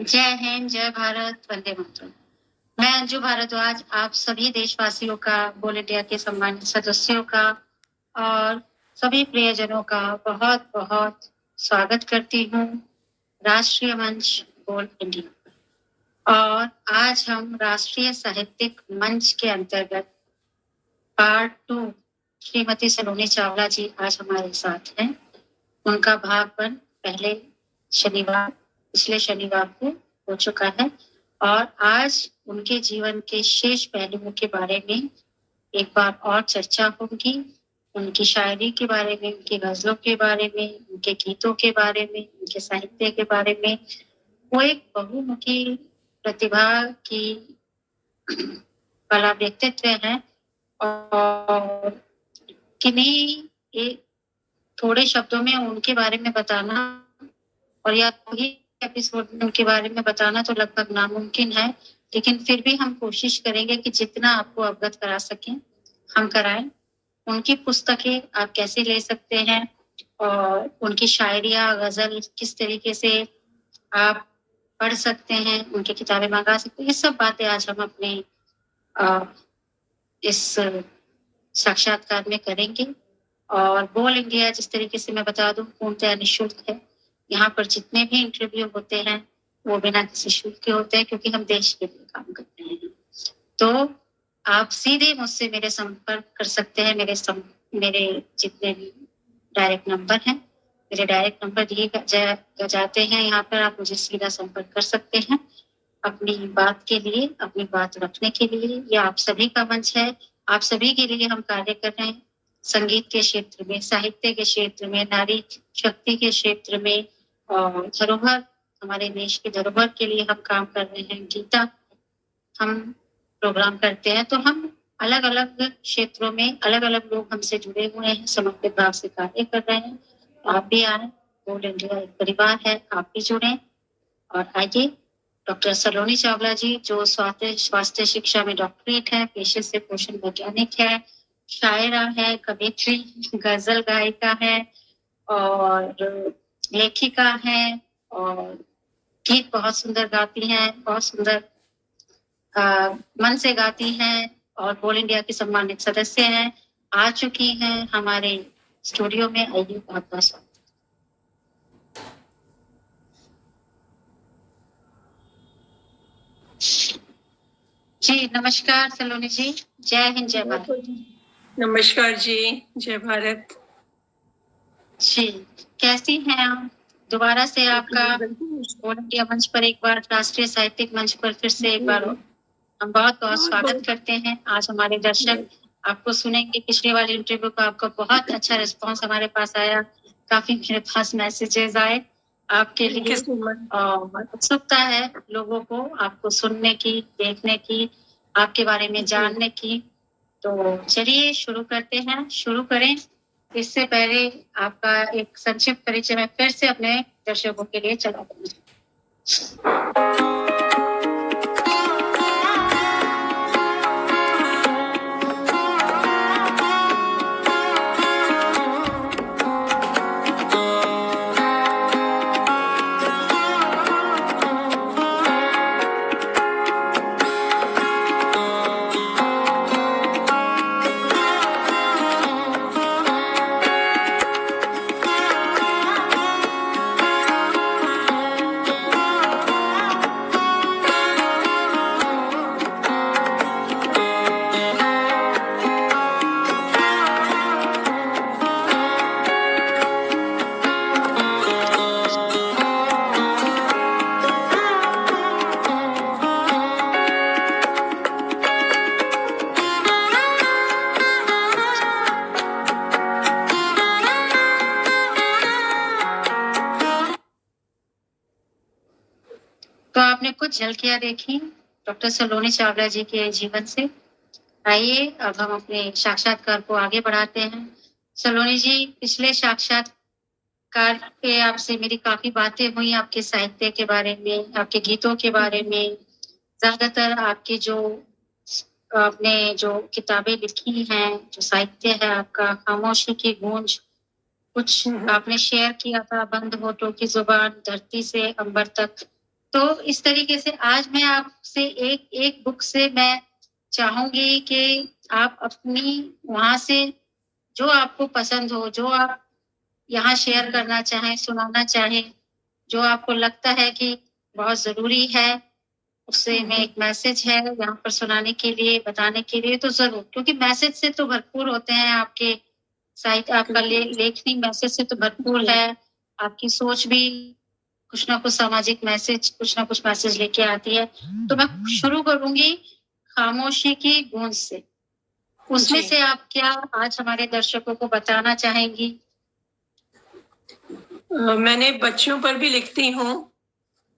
जय हिंद, जय भारत, वंदे मातरम। मैं अंजू भारद्वाज आप सभी देशवासियों का, बोल इंडिया के सम्मानित सदस्यों का और सभी प्रियजनों का बहुत बहुत स्वागत करती हूँ राष्ट्रीय मंच बोल इंडिया। और आज हम राष्ट्रीय साहित्यिक मंच के अंतर्गत पार्ट 2 श्रीमती सलोनी चावला जी आज हमारे साथ हैं। उनका भागवन पिछले शनिवार को हो चुका है और आज उनके जीवन के शेष पहलुओं के बारे में एक बार और चर्चा होगी। उनकी शायरी के बारे में, उनकी गजलों के बारे में, उनके गीतों के बारे में, उनके साहित्य के बारे में। वो एक बहुमुखी प्रतिभा की कला व्यक्तित्व है और किन्हीं एक थोड़े शब्दों में उनके बारे में बताना और या वही एपिसोड में उनके बारे में बताना तो लगभग नामुमकिन है, लेकिन फिर भी हम कोशिश करेंगे कि जितना आपको अवगत करा सकें हम कराएं। उनकी पुस्तकें आप कैसे ले सकते हैं और उनकी शायरिया, गजल किस तरीके से आप पढ़ सकते हैं, उनकी किताबें मंगा सकते हैं, ये सब बातें आज हम अपने इस साक्षात्कार में करेंगे। और बोल इंडिया, जिस तरीके से मैं बता दूं, पूर्णतः निःशुल्क है। यहाँ पर जितने भी इंटरव्यू होते हैं वो बिना किसी शुल्क के होते हैं, क्योंकि हम देश के लिए काम करते हैं। तो आप सीधे मुझसे मेरे संपर्क कर सकते हैं। मेरे जितने भी डायरेक्ट नंबर हैं, मेरे डायरेक्ट नंबर दिए जाते हैं यहाँ पर। आप मुझे सीधा संपर्क कर सकते हैं अपनी बात के लिए, अपनी बात रखने के लिए। यह आप सभी का मंच है, आप सभी के लिए हम कार्य कर रहे हैं। संगीत के क्षेत्र में, साहित्य के क्षेत्र में, नारी शक्ति के क्षेत्र में और धरोहर, हमारे देश की धरोहर के लिए हम काम कर रहे हैं। गीता हम प्रोग्राम करते हैं। तो हम अलग अलग क्षेत्रों में अलग अलग लोग हमसे जुड़े हुए हैं, समर्पित भाव से कार्य कर रहे हैं। आप भी आए, बोल इंडिया एक परिवार है, आप भी जुड़े। और आइए, डॉक्टर सलोनी चावला जी जो स्वास्थ्य शिक्षा में डॉक्टरेट है, पेशे से पोषण वैज्ञानिक है, शायरा है, कवियत्री, गजल गायिका है और लेखिका है और गीत बहुत सुंदर गाती हैं, बहुत सुंदर मन से गाती हैं और बोल इंडिया की सम्मानित सदस्य हैं, आ चुकी हैं हमारे स्टूडियो में। आइए, बहुत बहुत स्वागत। जी नमस्कार सलोनी जी, जय हिंद, जय भारत। नमस्कार जी, जय भारत जी। कैसी हैं आप? दोबारा से आपका बोल इंडिया मंच पर एक बार, राष्ट्रीय साहित्यिक मंच पर फिर से एक बार हम बहुत बहुत स्वागत करते हैं। आज हमारे दर्शक आपको सुनेंगे। पिछले वाले इंटरव्यू का आपका बहुत अच्छा रिस्पांस हमारे पास आया, काफी मेरे पास मैसेजेस आए आपके लिए और उत्सुकता है लोगों को आपको सुनने की, देखने की, आपके बारे में जानने की। तो चलिए शुरू करते हैं, शुरू करें। इससे पहले आपका एक संक्षिप्त परिचय मैं फिर से अपने दर्शकों के लिए चला दूंगी। तो आपने कुछ झलकियां देखी डॉक्टर सलोनी चावला जी के जीवन से। आइए अब हम अपने साक्षात्कार को आगे बढ़ाते हैं। सलोनी जी, पिछले साक्षात्कार पे आपसे मेरी काफी बातें हुई, आपके साहित्य के बारे में, आपके गीतों के बारे में, ज्यादातर आपकी जो आपने जो किताबें लिखी हैं, जो साहित्य है आपका, खामोशी की गूंज, कुछ आपने शेयर किया था, बंद होठों की जुबान, धरती से अंबर तक, तो इस तरीके से आज मैं आपसे एक बुक से मैं चाहूंगी कि आप अपनी वहां से जो आपको पसंद हो, जो आप यहाँ शेयर करना चाहें, सुनाना चाहें, जो आपको लगता है कि बहुत जरूरी है, उससे में एक मैसेज है यहाँ पर सुनाने के लिए, बताने के लिए, तो जरूर, क्योंकि मैसेज से तो भरपूर होते हैं आपके साहित्य, आपका लेखनी मैसेज से तो भरपूर है, आपकी सोच भी कुछ ना कुछ सामाजिक मैसेज, कुछ ना कुछ मैसेज लेके आती है। तो मैं शुरू करूंगी खामोशी की गूंज से। उसमें से आप क्या आज हमारे दर्शकों को बताना चाहेंगी? मैंने बच्चों पर भी लिखती हूँ,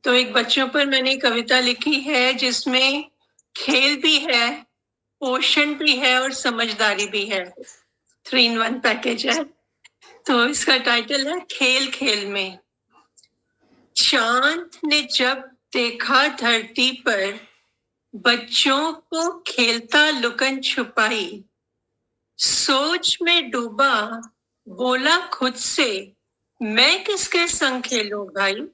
तो एक बच्चों पर मैंने कविता लिखी है जिसमें खेल भी है, पोषण भी है और समझदारी भी है। 3 in 1 पैकेज है। तो इसका टाइटल है खेल खेल में। चांद ने जब देखा धरती पर बच्चों को खेलता लुकन छुपाई, सोच में डूबा, बोला खुद से, मैं किसके संग खेलूं भाई।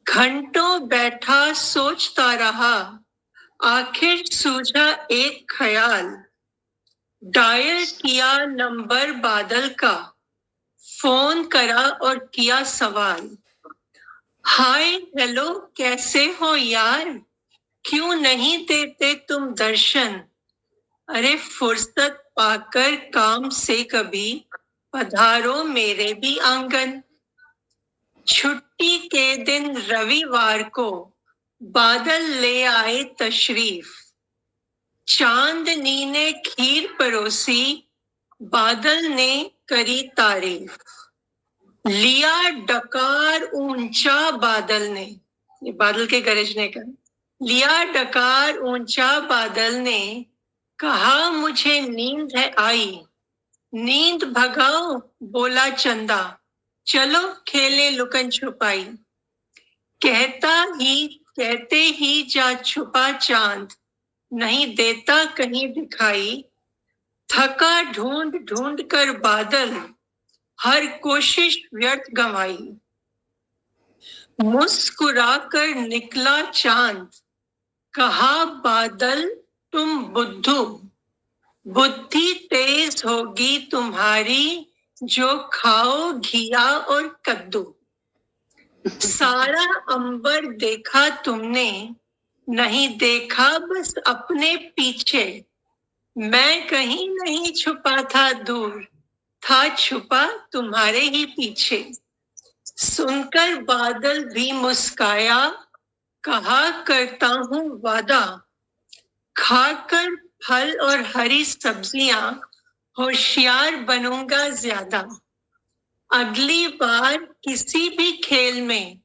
घंटों बैठा सोचता रहा, आखिर सूझा एक ख्याल, डायल किया नंबर बादल का, फोन करा और किया सवाल। हाय हेलो कैसे हो यार, क्यों नहीं देते तुम दर्शन, अरे फुर्सत पाकर काम से कभी पधारो मेरे भी आंगन। छुट्टी के दिन रविवार को बादल ले आए तशरीफ, चांदनी ने खीर परोसी, बादल ने करी तारीफ। लिया डकार ऊंचा बादल ने, ये बादल के गरजने का, लिया डकार ऊंचा बादल ने, कहा मुझे नींद है आई, नींद भगाओ बोला चंदा, चलो खेले लुकन छुपाई। कहते ही जा छुपा चांद, नहीं देता कहीं दिखाई, थका ढूंढ ढूंढ कर बादल, हर कोशिश व्यर्थ गंवाई। मुस्कुराकर निकला चांद, कहा बादल तुम बुद्धू, बुद्धि तेज होगी तुम्हारी, जो खाओ घिया और कद्दू। सारा अंबर देखा तुमने, नहीं देखा बस अपने पीछे, मैं कहीं नहीं छुपा था दूर, था छुपा तुम्हारे ही पीछे। सुनकर बादल भी मुस्काया, कहा करता हूँ वादा, खाकर फल और हरी सब्जियां होशियार बनूंगा ज्यादा। अगली बार किसी भी खेल में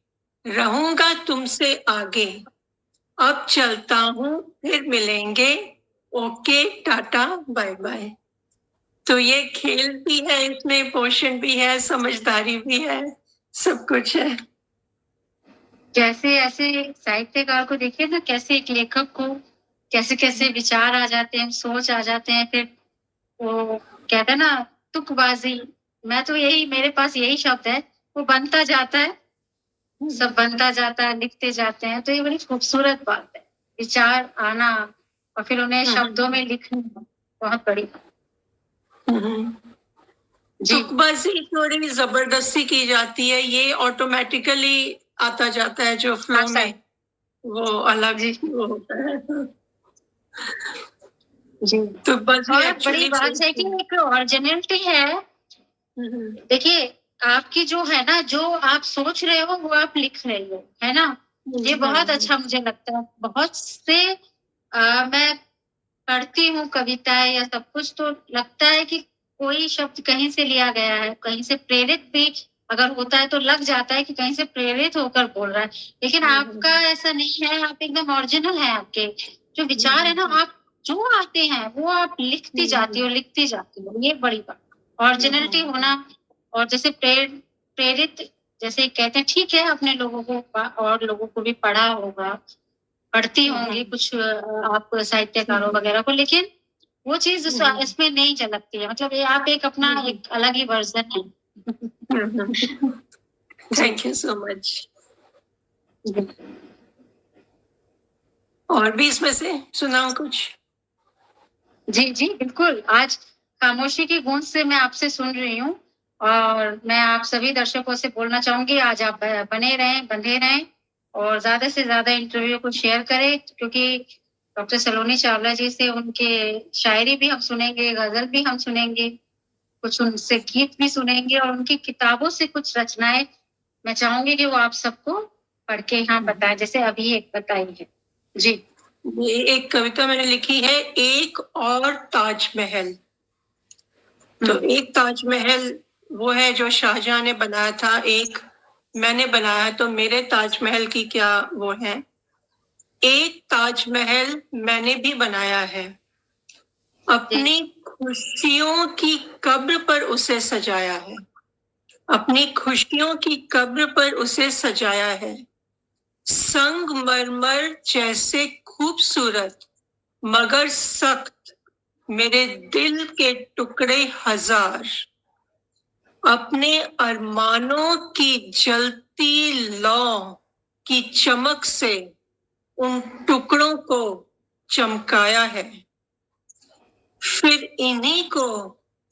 रहूंगा तुमसे आगे, अब चलता हूँ फिर मिलेंगे, ओके टाटा बाय बाय। तो ये खेल भी है, इसमें पोषण भी है, समझदारी भी है, सब कुछ है। जैसे ऐसे साहित्यकार को देखिए ना, कैसे एक लेखक को कैसे कैसे विचार आ जाते हैं, सोच आ जाते हैं, फिर वो कहते हैं ना तुकबाजी, मैं तो यही, मेरे पास यही शब्द है, वो बनता जाता है, सब बनता जाता है, लिखते जाते हैं। तो ये बड़ी खूबसूरत बात है, विचार आना और फिर उन्हें शब्दों में लिखना, बहुत बड़ी बात। तुकबाजी थोड़ी जबरदस्ती की जाती है, ये ऑटोमेटिकली आता जाता है जो फ्लो में, वो अलग ही वो होता है। जी, तो और बड़ी बात है कि एक ओरिजिनलिटी है। देखिए आपकी जो है ना, जो आप सोच रहे हो वो आप लिख रहे हो, है ना, ये बहुत अच्छा मुझे लगता है। बहुत से मैं पढ़ती हूँ कविताएं या सब कुछ, तो लगता है कि कोई शब्द कहीं से लिया गया है, कहीं से प्रेरित भी अगर होता है तो लग जाता है कि कहीं से प्रेरित होकर बोल रहा है, लेकिन आपका ऐसा नहीं है, आप एकदम ओरिजिनल है। आपके जो विचार है ना, आप जो आते हैं वो आप लिखती जाती हो, लिखती जाती हो, ये बड़ी बात, ओरिजिनलिटी होना। और जैसे प्रेरित जैसे कहते हैं, ठीक है, अपने लोगों को और लोगों को भी पढ़ा होगा, पढ़ती होंगी कुछ आप साहित्यकारों वगैरह को, लेकिन वो चीज इसमें नहीं झलकती है। मतलब ये आप एक अपना एक अलग ही वर्जन है। Thank you so much. और भी इसमें से सुनाऊं कुछ? जी जी बिल्कुल। आज खामोशी की गूंज से मैं आपसे सुन रही हूँ और मैं आप सभी दर्शकों से बोलना चाहूंगी, आज आप बने रहें, बंधे रहें और ज्यादा से ज्यादा इंटरव्यू को शेयर करें, क्योंकि डॉक्टर सलोनी चावला जी से उनके शायरी भी हम सुनेंगे, गजल भी हम सुनेंगे, कुछ उनसे गीत भी सुनेंगे और उनकी किताबों से कुछ रचनाएं मैं चाहूंगी कि वो आप सबको पढ़ के यहाँ बताएं, जैसे अभी एक बताई है। जी ये एक कविता मैंने लिखी है, एक और ताजमहल। तो एक ताजमहल वो है जो शाहजहां ने बनाया था, एक मैंने बनाया, तो मेरे ताजमहल की क्या वो है। एक ताजमहल मैंने भी बनाया है, अपनी खुशियों की कब्र पर उसे सजाया है, अपनी खुशियों की कब्र पर उसे सजाया है। संगमरमर जैसे खूबसूरत मगर सख्त मेरे दिल के टुकड़े हजार, अपने अरमानों की जलती लौ की चमक से उन टुकड़ों को चमकाया है, फिर इन्हीं को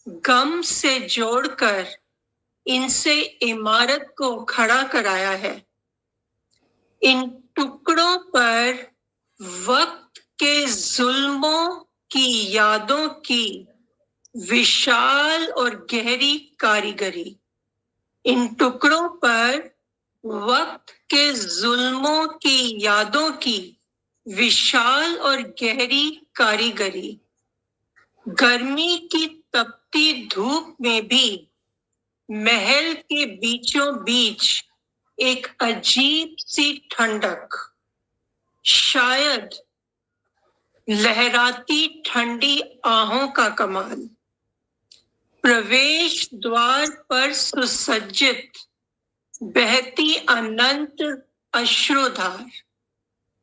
गम से जोड़कर इनसे इमारत को खड़ा कराया है। इन टुकड़ों पर वक्त के जुल्मों की यादों की विशाल और गहरी कारीगरी, इन टुकड़ों पर वक्त के जुल्मों की यादों की विशाल और गहरी कारीगरी, गर्मी की तपती धूप में भी महल के बीचों बीच एक अजीब सी ठंडक, शायद लहराती ठंडी आहों का कमाल, प्रवेश द्वार पर सुसज्जित बहती अनंत अश्रुधार,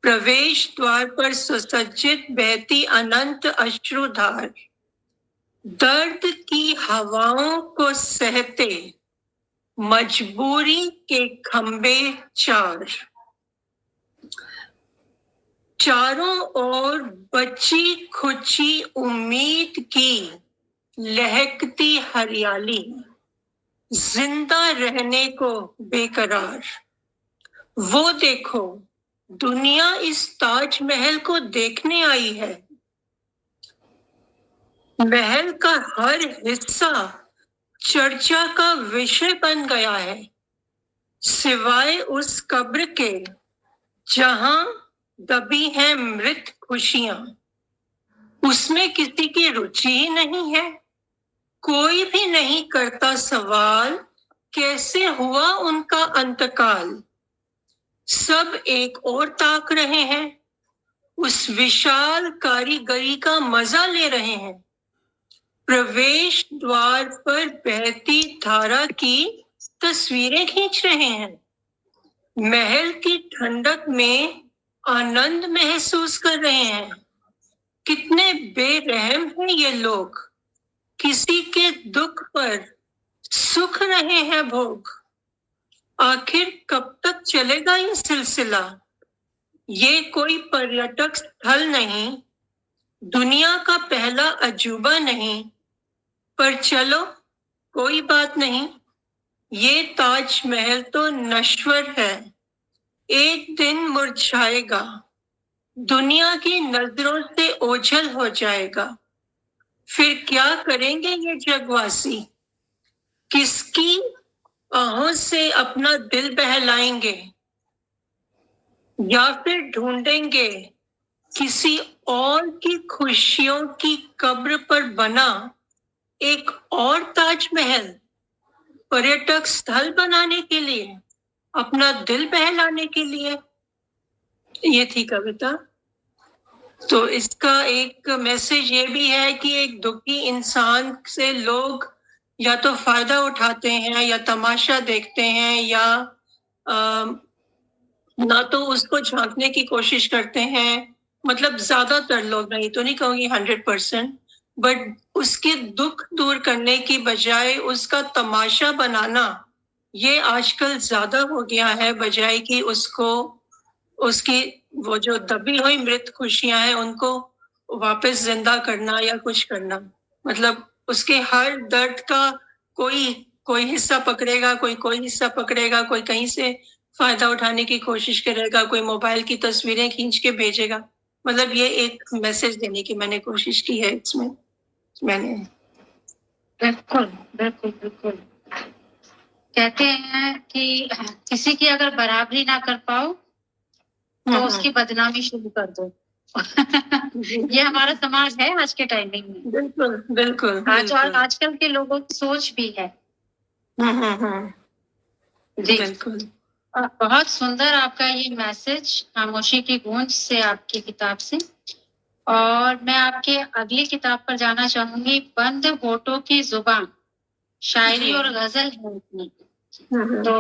प्रवेश द्वार पर सुसज्जित बहती अनंत अश्रुधार, दर्द की हवाओं को सहते मजबूरी के खंबे चार, चारों ओर बची खुची उम्मीद की लहकती हरियाली, जिंदा रहने को बेकरार। वो देखो, दुनिया इस ताजमहल को देखने आई है, महल का हर हिस्सा चर्चा का विषय बन गया है, सिवाय उस कब्र के जहां दबी हैं मृत खुशियां, उसमें किसी की रुचि ही नहीं है, कोई भी नहीं करता सवाल कैसे हुआ उनका अंतकाल, सब एक और ताक रहे हैं, उस विशाल कारीगरी का मजा ले रहे हैं, प्रवेश द्वार पर बहती धारा की तस्वीरें खींच रहे हैं, महल की ठंडक में आनंद महसूस कर रहे हैं। कितने बेरहम हैं ये लोग, किसी के दुख पर सुख रहे हैं भोग, आखिर कब तक चलेगा ये सिलसिला, ये कोई पर्यटक स्थल नहीं, दुनिया का पहला अजूबा नहीं, पर चलो कोई बात नहीं, ये ताजमहल तो नश्वर है, एक दिन मुरझाएगा, दुनिया की नजरों से ओझल हो जाएगा, फिर क्या करेंगे ये जगवासी, किसकी आहों से अपना दिल बहलाएंगे, या फिर ढूंढेंगे किसी और की खुशियों की कब्र पर बना एक और ताजमहल, पर्यटक स्थल बनाने के लिए, अपना दिल बहलाने के लिए। ये थी कविता। तो इसका एक मैसेज ये भी है कि एक दुखी इंसान से लोग या तो फायदा उठाते हैं या तमाशा देखते हैं या ना तो उसको झांकने की कोशिश करते हैं, मतलब ज्यादातर लोग, नहीं तो नहीं कहूंगी 100%, बट उसके दुख दूर करने की बजाय उसका तमाशा बनाना ये आजकल ज्यादा हो गया है, बजाय कि उसको उसकी वो जो दबी हुई मृत खुशियां हैं उनको वापस जिंदा करना या कुछ करना, मतलब उसके हर दर्द का कोई कोई हिस्सा पकड़ेगा, कोई हिस्सा पकड़ेगा, कोई कहीं से फायदा उठाने की कोशिश करेगा, कोई मोबाइल की तस्वीरें खींच के भेजेगा। मतलब ये एक मैसेज देने की मैंने कोशिश की है इसमें मैंने। बिल्कुल बिल्कुल बिल्कुल। कहते हैं कि किसी की अगर बराबरी ना कर पाओ तो उसकी बदनामी शुरू कर दो। ये हमारा समाज है आज के टाइमिंग में। बिल्कुल बिल्कुल आजकल के लोगों की सोच भी है। जी बिल्कुल। बहुत सुंदर आपका ये मैसेज खामोशी की गूंज से, आपकी किताब से। और मैं आपके अगली किताब पर जाना चाहूंगी, बंद होठों की जुबान, शायरी और गजल है इसमें। तो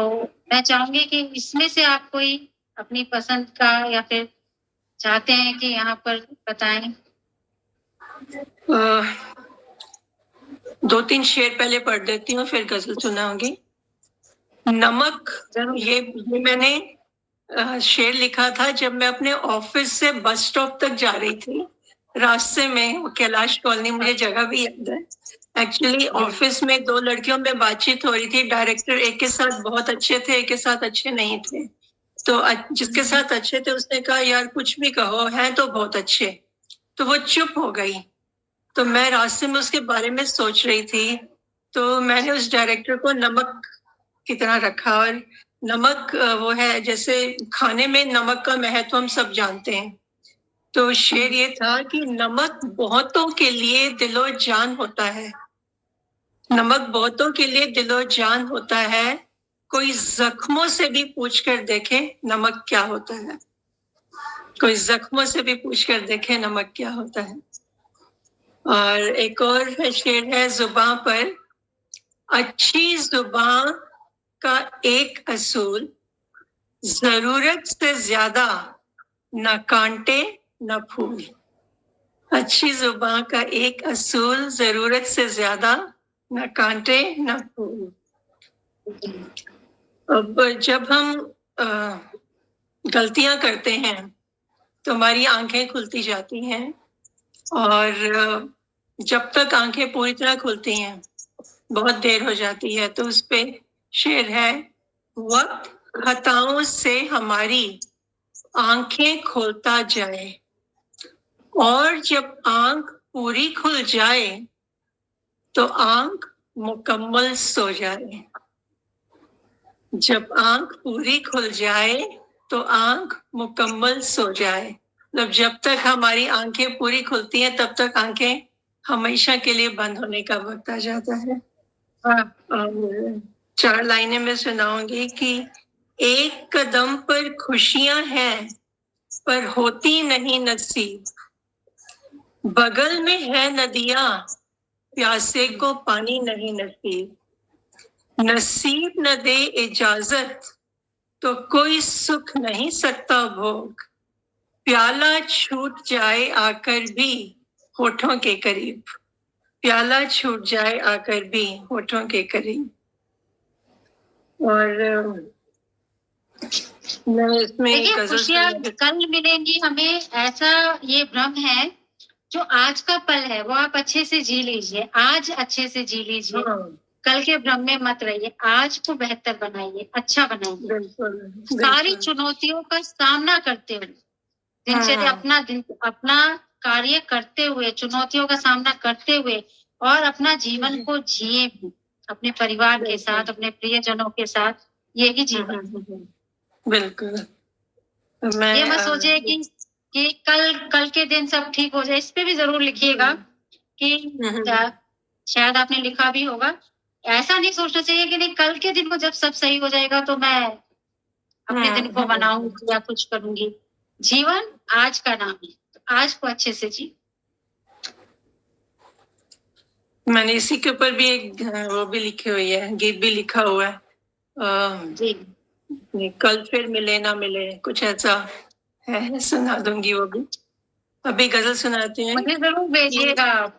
मैं चाहूंगी कि इसमें से आप कोई अपनी पसंद का या फिर चाहते हैं कि यहाँ पर बताएं। 2-3 शेर पहले पढ़ देती हूँ, फिर गजल सुनाऊंगी। नमक, ये मैंने शेर लिखा था जब मैं अपने ऑफिस से बस स्टॉप तक जा रही थी। रास्ते में कैलाश कॉलोनी, मुझे जगह भी याद है। एक्चुअली ऑफिस में 2 लड़कियों में बातचीत हो रही थी। डायरेक्टर एक के साथ बहुत अच्छे थे, एक के साथ अच्छे नहीं थे। तो जिसके साथ अच्छे थे उसने कहा, यार कुछ भी कहो, हैं तो बहुत अच्छे। तो वो चुप हो गई। तो मैं रास्ते में उसके बारे में सोच रही थी, तो मैंने उस डायरेक्टर को नमक की तरह रखा। और नमक वो है, जैसे खाने में नमक का महत्व हम सब जानते हैं। तो शेर ये था कि नमक बहुतों के लिए दिलो जान होता है। नमक बहुतों के लिए दिलो जान होता है। कोई जख्मों से भी पूछ कर देखे नमक क्या होता है। कोई जख्मों से भी पूछ कर देखे नमक क्या होता है। और एक और शेर है जुबान पर, अच्छी जुबान का एक असूल, जरूरत से ज्यादा न कांटे न फूल। अच्छी जुबान का एक असूल, जरूरत से ज्यादा न कांटे न फूल। अब जब हम गलतियां करते हैं तो हमारी आंखें खुलती जाती हैं, और जब तक आंखें पूरी तरह खुलती हैं बहुत देर हो जाती है। तो उस पे शेर है, वक्त खताओं से हमारी आंखें खोलता जाए, और जब आंख पूरी खुल जाए तो आंख मुकम्मल सो जाए। जब आंख पूरी खुल जाए तो आंख मुकम्मल सो जाए। मतलब जब तक हमारी आंखें पूरी खुलती हैं तब तक आंखें हमेशा के लिए बंद होने का वक्त आ जाता है। और 4 लाइनें मैं सुनाऊंगी कि एक कदम पर खुशियां हैं पर होती नहीं नसीब, बगल में है नदियां प्यासे को पानी नहीं नसीब, नसीब न दे इजाजत तो कोई सुख नहीं सकता भोग, प्याला छूट जाए आकर भी होठों के करीब, प्याला छूट जाए आकर भी होठों के करीब। और मैं इसमें देखिए, खुशियां कल मिलेंगी हमें, ऐसा ये भ्रम है। जो आज का पल है वो आप अच्छे से जी लीजिए, आज अच्छे से जी लीजिए। कल के भ्रम में मत रहिए, आज को बेहतर बनाइए, अच्छा बनाइए। सारी चुनौतियों का सामना करते हुए, दिनचर्या अपना कार्य करते हुए, चुनौतियों का सामना करते हुए, और अपना जीवन को जिए भी अपने परिवार के साथ, अपने प्रियजनों के साथ। यही जीवन। बिल्कुल। ये मत सोचिए कि कल के दिन सब ठीक हो जाए। इस पे भी जरूर लिखिएगा कि शायद आपने लिखा भी होगा, ऐसा नहीं सोचना चाहिए कि नहीं कल के दिन को जब सब सही हो जाएगा तो मैं अपने दिन को मनाऊंगी या कुछ करूंगी। जीवन आज का नाम है, तो आज को अच्छे से जी। मैंने इसी के ऊपर भी एक वो भी लिखी हुई है, गीत भी लिखा हुआ है, जी। कल फिर मिले ना मिले, कुछ ऐसा है, सुना दूंगी वो भी। अभी गजल सुनाते हैं। मुझे जरूर भेजिएगा आप।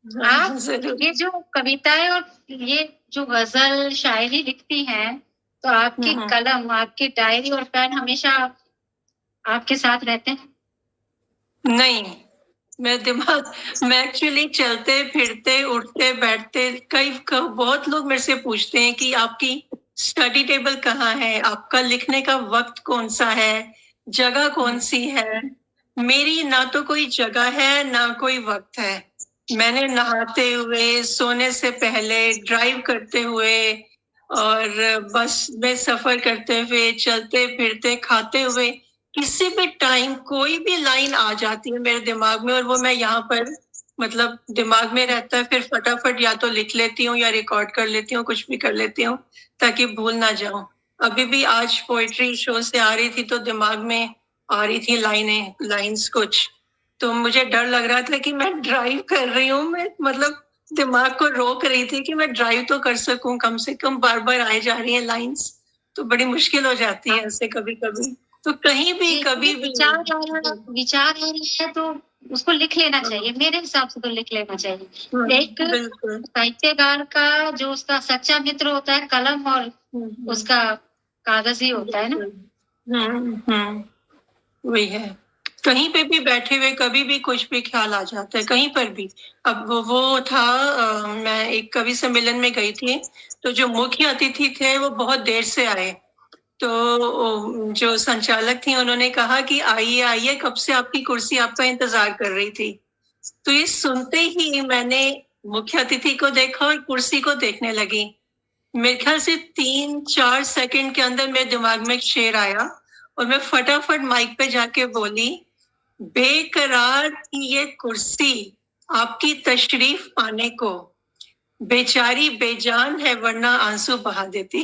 ये जो कविताएं और ये जो गजल शायरी लिखती हैं, तो आपकी कलम, आपकी डायरी और पेन हमेशा आपके साथ रहते हैं? नहीं, मैं एक्चुअली चलते फिरते उठते बैठते बहुत लोग मेरे से पूछते हैं कि आपकी स्टडी टेबल कहाँ है, आपका लिखने का वक्त कौन सा है, जगह कौन सी है। मेरी ना तो कोई जगह है ना कोई वक्त है। मैंने नहाते हुए, सोने से पहले, ड्राइव करते हुए और बस में सफर करते हुए, चलते फिरते, खाते हुए, किसी भी टाइम कोई भी लाइन आ जाती है मेरे दिमाग में और वो मैं यहाँ पर मतलब दिमाग में रहता है, फिर फटाफट या तो लिख लेती हूँ या रिकॉर्ड कर लेती हूँ, कुछ भी कर लेती हूँ ताकि भूल ना जाऊं। अभी भी आज पोएट्री शो से आ रही थी तो दिमाग में आ रही थी लाइंस कुछ, तो मुझे डर लग रहा था कि मैं ड्राइव कर रही हूँ, मैं मतलब दिमाग को रोक रही थी कि मैं ड्राइव तो कर सकूं, कम से कम बार बार आए जा रही है लाइंस, तो बड़ी मुश्किल हो जाती है ऐसे कभी कभी। तो कहीं भी कभी भी विचार आ रहा है तो उसको लिख लेना चाहिए, मेरे हिसाब से तो लिख लेना चाहिए। एक बिल्कुल साहित्यकार का जो उसका सच्चा मित्र होता है कलम और उसका कागज ही होता है ना। वही है। कहीं पे भी बैठे हुए कभी भी कुछ भी ख्याल आ जाता है, कहीं पर भी। अब वो था मैं एक कवि सम्मेलन में गई थी, तो जो मुख्य अतिथि थे वो बहुत देर से आए, तो जो संचालक थी उन्होंने कहा कि आइए आइए, कब से आपकी कुर्सी आपका इंतजार कर रही थी। तो ये सुनते ही मैंने मुख्य अतिथि को देखा और कुर्सी को देखने लगी। मेरे ख्याल से 3-4 सेकंड के अंदर मेरे दिमाग में एक शेर आया और मैं फटाफट माइक पे जाके बोली, बेकरार की ये कुर्सी आपकी तशरीफ पाने को, बेचारी बेजान है वरना आंसू बहा देती।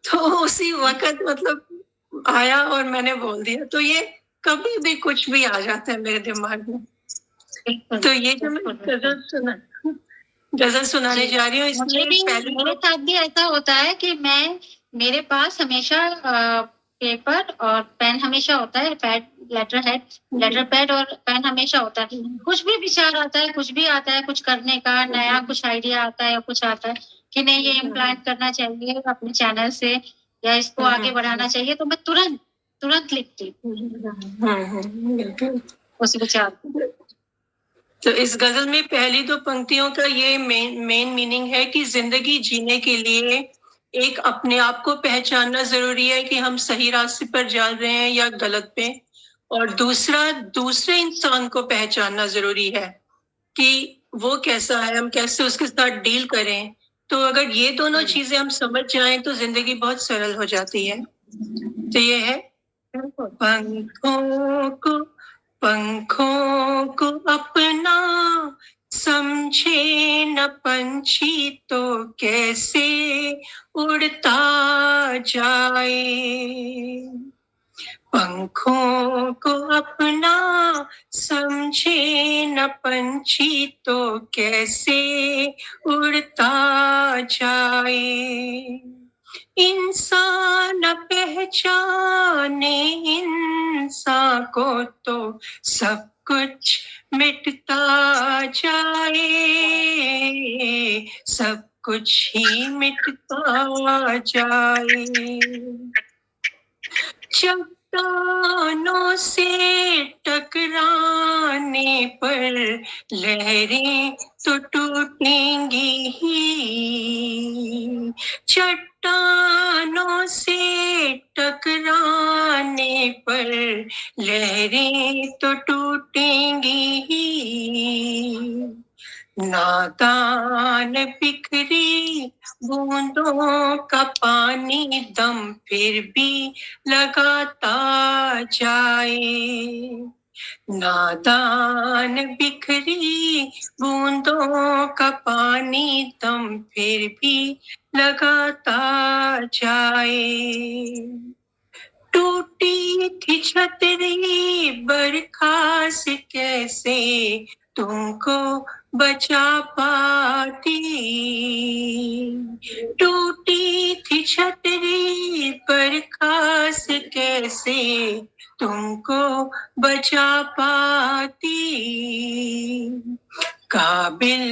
तो उसी वक्त मतलब आया और मैंने बोल दिया। तो ये कभी भी कुछ भी आ जाता है मेरे दिमाग में। तो ये जो मैं गजल सुनाने जा रही हूँ, इसमें मेरे साथ भी ऐसा होता है कि मेरे पास हमेशा पेपर और पेन हमेशा होता है, लेटर पैड और पेन हमेशा होता है। कुछ भी विचार आता है, कुछ भी आता है, कुछ करने का नया कुछ आइडिया आता है या कुछ आता है कि नहीं ये इम्प्लांट करना चाहिए अपने चैनल से या इसको आगे बढ़ाना चाहिए, तो मैं तुरंत लिखती उस विचार। तो इस गजल में पहली 2 पंक्तियों का ये मेन मीनिंग है कि जिंदगी जीने के लिए एक अपने आप को पहचानना जरूरी है कि हम सही रास्ते पर जा रहे हैं या गलत पे, और दूसरा दूसरे इंसान को पहचानना जरूरी है कि वो कैसा है, हम कैसे उसके साथ डील करें। तो अगर ये दोनों चीजें हम समझ जाएं तो जिंदगी बहुत सरल हो जाती है। तो ये है, पंखों को अपना समझे न पंछी तो कैसे उड़ता जाए। पंखों को अपना समझे न पंछी तो कैसे उड़ता जाए। इंसान पहचाने इंसान को तो सब कुछ मिटता जाए, सब कुछ ही मिटता जाए। चट्टानों से टकराने पर लहरें तो टूटेंगी ही, चट्टानों से टकराने पर लहरें तो टूटेंगी ही। नादान बिखरी बूंदों का पानी दम फिर भी लगाता जाए। नादान बिखरी बूंदों का पानी दम फिर भी लगाता जाए। टूटी थी छतरी बरखा से कैसे तुमको बचा पाती। टूटी थी छतरी बरखा से कैसे तुमको बचा पाती। काबिल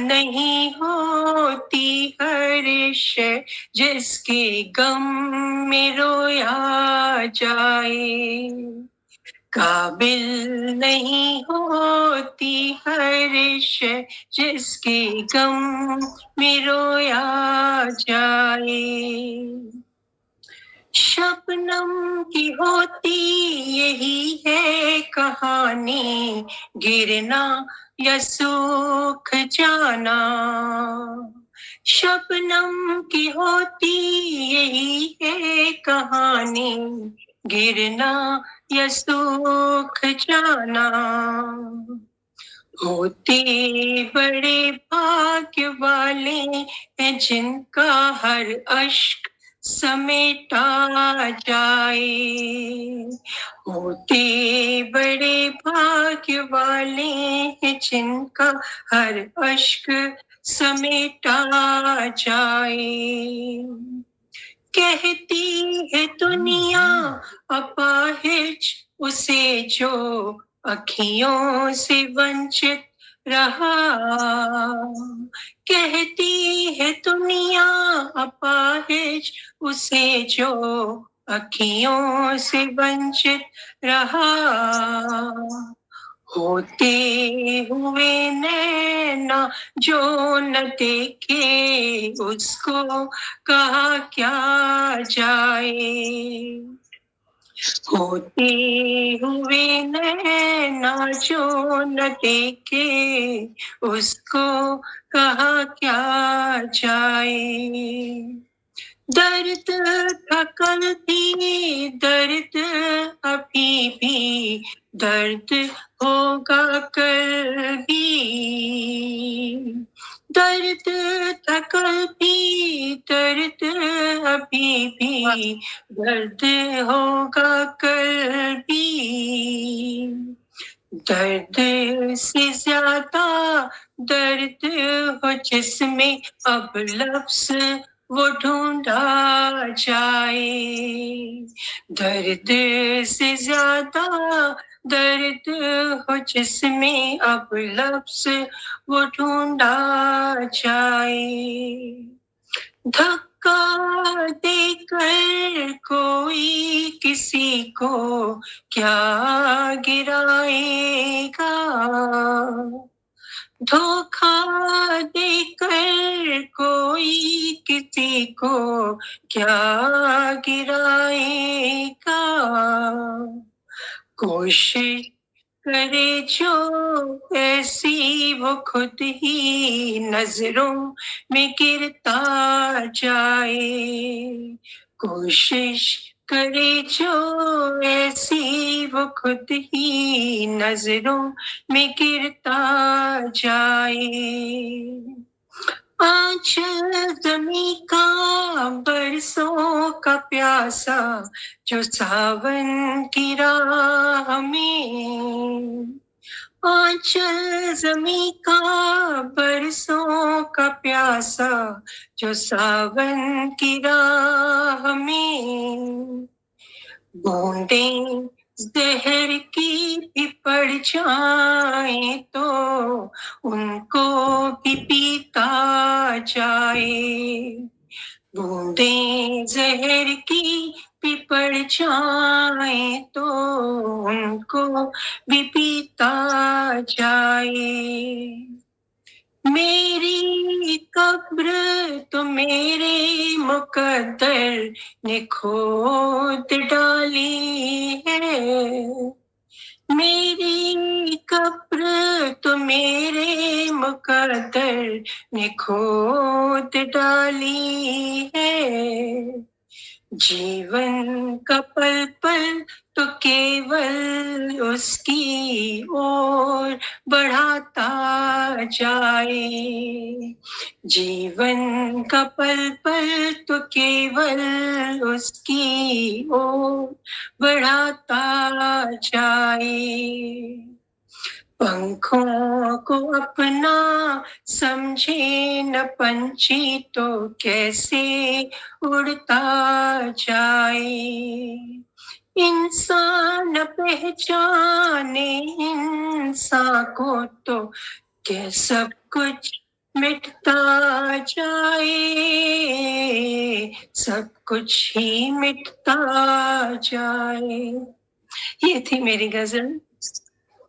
नहीं होती हर्ष जिसके गम में रोया जाए। काबिल नहीं होती हर्ष जिसके गम में रोया जाए। शबनम की होती यही है कहानी, गिरना या सूख जाना। शबनम की होती यही है कहानी, गिरना या सूख जाना। होते बड़े भाग्य वाले हैं जिनका हर अश्क समेटा जाए। होते बड़े भाग्य वाले हैं जिनका हर अश्क समेटा जाए। कहती है दुनिया अपाहिज उसे जो अखियों से वंचित रहा। कहती है दुनिया अपाहिज उसे जो अखियों से वंचित रहा। होते हुए नैना जो न देखे उसको कहा क्या जाए। होते हुए नैना जो न देखे उसको कहा क्या जाए। दर्द था कल भी दर्द अभी भी, दर्द होगा कल भी। दर्द था कल भी दर्द अभी भी, दर्द होगा कल भी। दर्द से ज्यादा दर्द हो जिसमें अब लफ्ज वो ढूंढा जाए। दर्द से ज्यादा दर्द हो जिसमें अब लफ्ज वो ढूंढा जाए। धक्का देकर कोई किसी को क्या गिराएगा। धोखा देकर कोई किसी को क्या गिराएगा। कोशिश करे जो ऐसी वो खुद ही नजरों में गिरता जाए। कोशिश करे जो ऐसी वो खुद ही नजरों में गिरता जाए। आंचल जमी का बरसों का प्यासा जो सावन की राह में। आंचल जमी का बरसों का प्यासा जो सावन की राह में। बूंदें जहर की भी पड़ जाए तो उनको भी पीता जाए। बूंदें जहर की भी पड़ जाए तो उनको भी पीता जाए। मेरी कब्र तो मेरे मुकद्दर ने खोद डाली है। मेरी कब्र तो मेरे मुकद्दर ने खोद डाली है। जीवन का पल पल तो केवल उसकी ओर बढ़ाता जाए। जीवन का पल पल तो केवल उसकी ओर बढ़ाता जाए। पंखों को अपना समझे न पंछी तो कैसे उड़ता जाए। इंसान पहचाने इंसान को तो क्या सब कुछ मिटता जाए। सब कुछ ही मिटता जाए। ये थी मेरी गजल।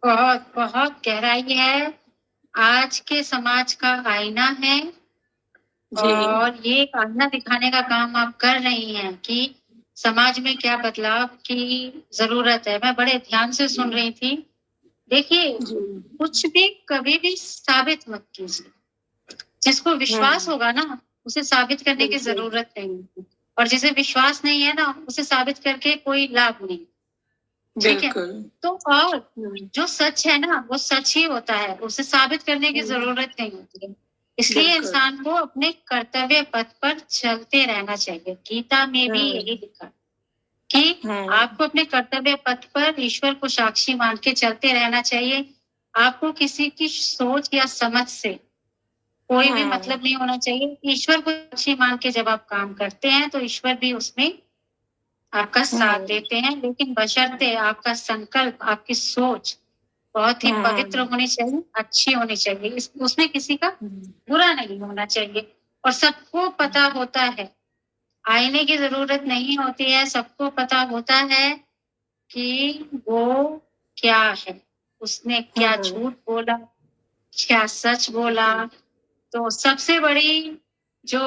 बहुत बहुत गहराई है, आज के समाज का आईना है। जी और ये एक आईना दिखाने का काम आप कर रही हैं कि समाज में क्या बदलाव की जरूरत है। मैं बड़े ध्यान से सुन रही थी। देखिए, जी कुछ भी कभी भी साबित मत कीजिए। जिसको विश्वास होगा ना, उसे साबित करने की बिल्कुल जरूरत नहीं है। और जिसे विश्वास नहीं है ना, उसे साबित करके कोई लाभ नहीं। ठीक है। बिल्कुल। तो और हम्म, जो सच है ना, वो सच ही होता है, उसे साबित करने की जरूरत नहीं होती है। इसलिए बिल्कुल। इंसान को अपने कर्तव्य पथ पर चलते रहना चाहिए। गीता में भी हम्म, यही लिखा है कि आपको अपने कर्तव्य पथ पर ईश्वर को साक्षी मान के चलते रहना चाहिए। आपको किसी की सोच या समझ से कोई भी मतलब नहीं होना चाहिए। ईश्वर को साक्षी मान के जब आप काम करते हैं, तो ईश्वर भी उसमें आपका साथ देते हैं, लेकिन बशर्ते आपका संकल्प, आपकी सोच बहुत ही पवित्र होनी चाहिए, अच्छी होनी चाहिए। उसमें किसी का बुरा नहीं होना चाहिए। और सबको पता होता है, आईने की जरूरत नहीं होती है। सबको पता होता है कि वो क्या है, उसने क्या झूठ बोला, क्या सच बोला। तो सबसे बड़ी जो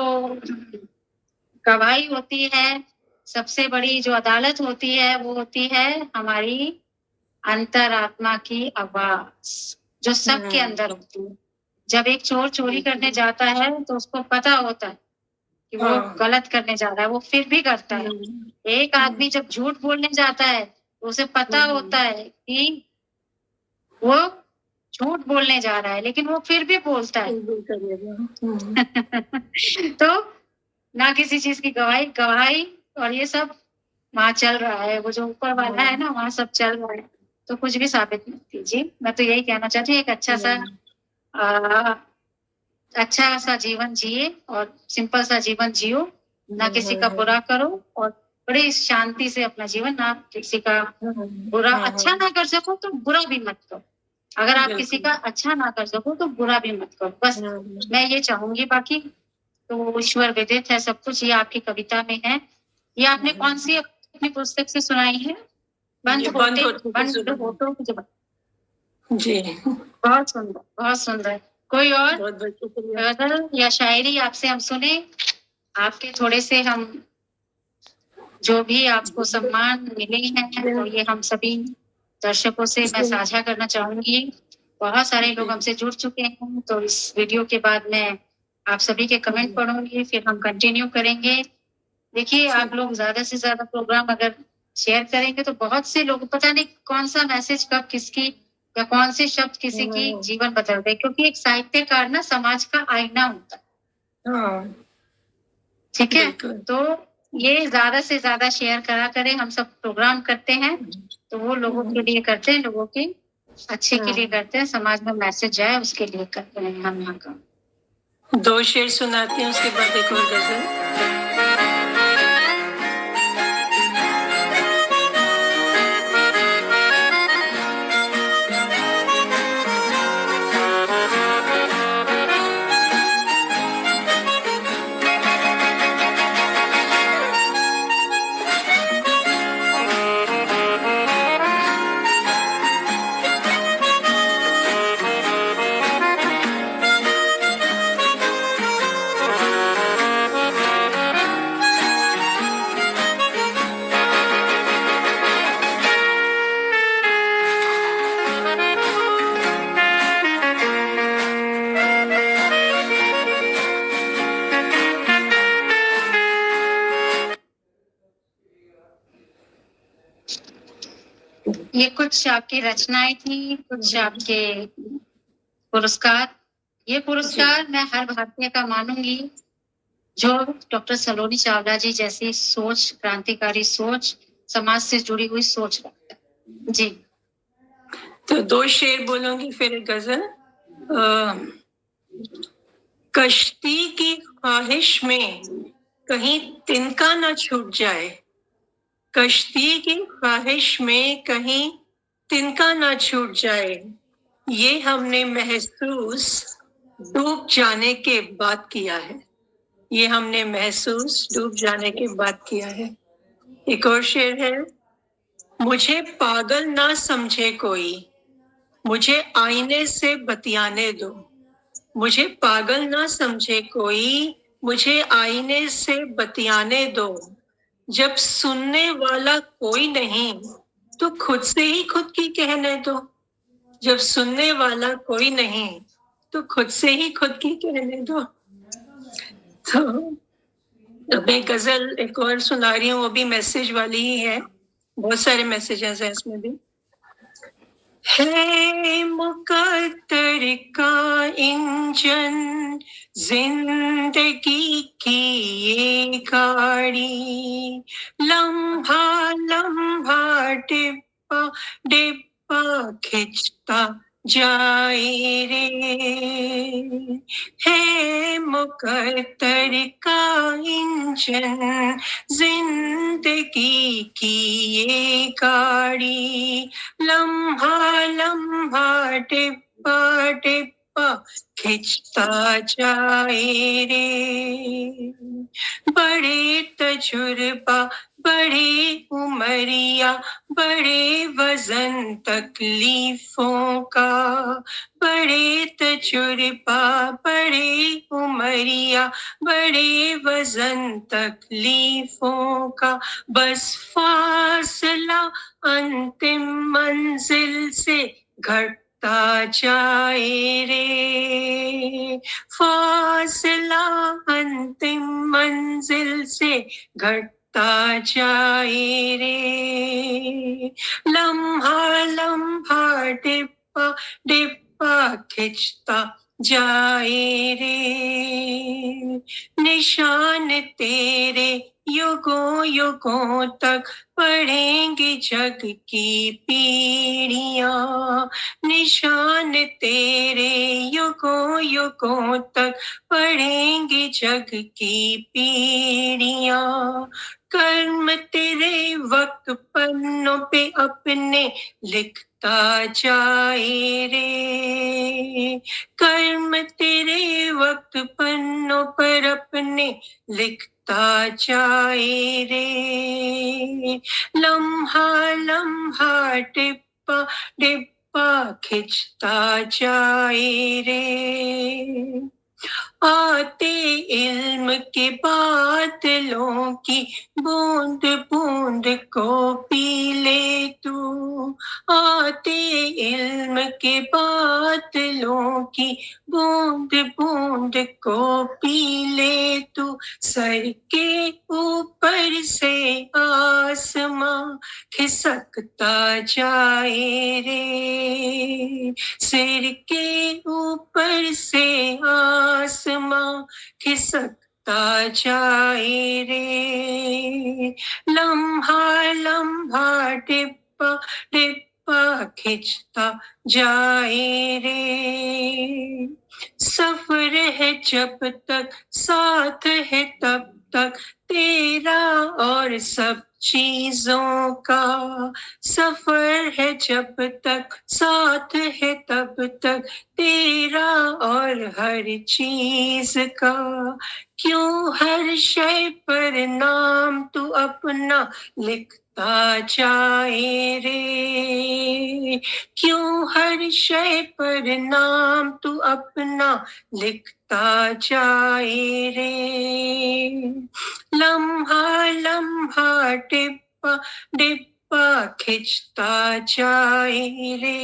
गवाही होती है, सबसे बड़ी जो अदालत होती है, वो होती है हमारी अंतरात्मा की आवाज, जो सबके अंदर होती है। जब एक चोर चोरी करने जाता है, तो उसको पता होता है कि वो गलत करने जा रहा है, वो फिर भी करता है। एक आदमी जब झूठ बोलने जाता है, तो उसे पता होता है कि वो झूठ बोलने जा रहा है, लेकिन वो फिर भी बोलता है। तो ना किसी चीज की गवाही गवाही और ये सब वहां चल रहा है, वो जो ऊपर वाला है ना, वहां सब चल रहा है। तो कुछ भी साबित मत कीजिए। मैं तो यही कहना चाहती हूँ, एक आ, अच्छा सा जीवन जिए और सिंपल सा जीवन जियो। ना किसी का बुरा करो, और बड़ी शांति से अपना जीवन, ना किसी का बुरा, अच्छा ना कर सको तो बुरा भी मत करो। अगर आप किसी का अच्छा ना कर सको तो बुरा भी मत करो। बस मैं ये चाहूंगी। बाकी तो ईश्वर विदित है सब कुछ। ये आपकी कविता में है। ये आपने कौन सी अपनी पुस्तक से सुनाई है? बंद होठों की जबान। जी बहुत सुंदर, बहुत सुंदर। कोई और बहुत बहुत शुक्रिया। गजल या शायरी आपसे हम सुने? आपके थोड़े से हम जो भी आपको सम्मान मिले हैं, तो ये हम सभी दर्शकों से मैं साझा करना चाहूंगी। बहुत सारे लोग हमसे जुड़ चुके हैं, तो इस वीडियो के बाद मैं आप सभी के कमेंट पढ़ूंगी, फिर हम कंटिन्यू करेंगे। देखिए, आप लोग ज्यादा से ज्यादा प्रोग्राम अगर शेयर करेंगे, तो बहुत से लोग, पता नहीं कौन सा मैसेज कब किसकी या कौन से शब्द किसी की जीवन बदल दे। क्योंकि एक साहित्यकार ना समाज का आईना होता है। ठीक है। तो ये ज्यादा से ज्यादा शेयर करा करें। हम सब प्रोग्राम करते हैं, तो वो लोगों के लिए करते हैं, लोगों के अच्छे के लिए करते हैं, समाज में मैसेज जाए उसके लिए करते हैं हम यहाँ का। 2 शेर सुनाती हूँ, उसके बाद एक और गजल। ये कुछ आपकी रचनाएं थी, कुछ आपके पुरस्कार। ये पुरस्कार मैं हर भारतीय का मानूंगी जो डॉक्टर सलोनी चावला जी जैसी सोच, क्रांतिकारी सोच, समाज से जुड़ी हुई सोच रखता है। जी। तो 2 शेर बोलूंगी, फिर एक गजल। कश्ती की ख्वाहिश में कहीं तिनका ना छूट जाए, कश्ती की ख्वाहिश में कहीं तिनका ना छूट जाए, ये हमने महसूस डूब जाने के बाद किया है, ये हमने महसूस डूब जाने के बाद किया है। एक और शेर है। मुझे पागल ना समझे कोई, मुझे आईने से बतियाने दो। मुझे पागल ना समझे कोई, मुझे आईने से बतियाने दो। जब सुनने वाला कोई नहीं, तो खुद से ही खुद की कहने दो। जब सुनने वाला कोई नहीं, तो खुद से ही खुद की कहने दो। तो अब मैं गजल एक और सुना रही हूँ, वो भी मैसेज वाली ही है। बहुत सारे मैसेजेस हैं इसमें भी। है मुकद्दर का इंजन जिंदगी की ये गाड़ी, लम्हा लम्हा डिब्बा डिब्बा खिंचता जाए रे। है मुकद्दर का इंजन जिंदगी की ये गाड़ी, लम्हा लम्हा डिब्बा डिब्बा खिंचता जाए रे। बड़े तजुर्बा बड़े उमरिया, बड़े वजन तकलीफों का। बड़े तजुर्बा बड़े उमरिया, बड़े वजन तकलीफों का। बस फासला अंतिम मंजिल से घटता जाए रे। फासला अंतिम मंजिल से घटता जाए रे। लम्हा लम्हा डिब्बा डिब्बा खिंचता जाए रे। निशान तेरे युगों युगों तक पढ़ेंगे जग की पीढ़ियां। निशान तेरे युगों युगों तक पढ़ेंगे जग की पीढ़ियां। कर्म तेरे वक्त पन्नों पे अपने लिखता जाए रे। कर्म तेरे वक्त पन्नों पर अपने लिखता जाए रे। लम्हा लम्हा डिब्बा डिब्बा खिंचता जाए रे। आते इल्म के बादलों की बूंद बूंद को पी ले तू। आते इल्म के बादलों की बूंद बूंद को पी ले तू। सर के ऊपर से आसमां खिसकता जाए रे। सिर के ऊपर से आसमां खिसकता जाए रे। लम्हा लम्हा डिब्बा डिब्बा खिंचता जाए रे। सफर है जब तक साथ है तब तक तेरा और सब चीजों का। सफर है जब तक साथ है तब तक तेरा और हर चीज का। क्यों हर शय पर नाम तू अपना लिखता जाए रे। क्यों हर शय पर नाम तू अपना लिखता जाए रे। लम्हा लम्हा डिब्बा डिब्बा खिंचता जाए रे।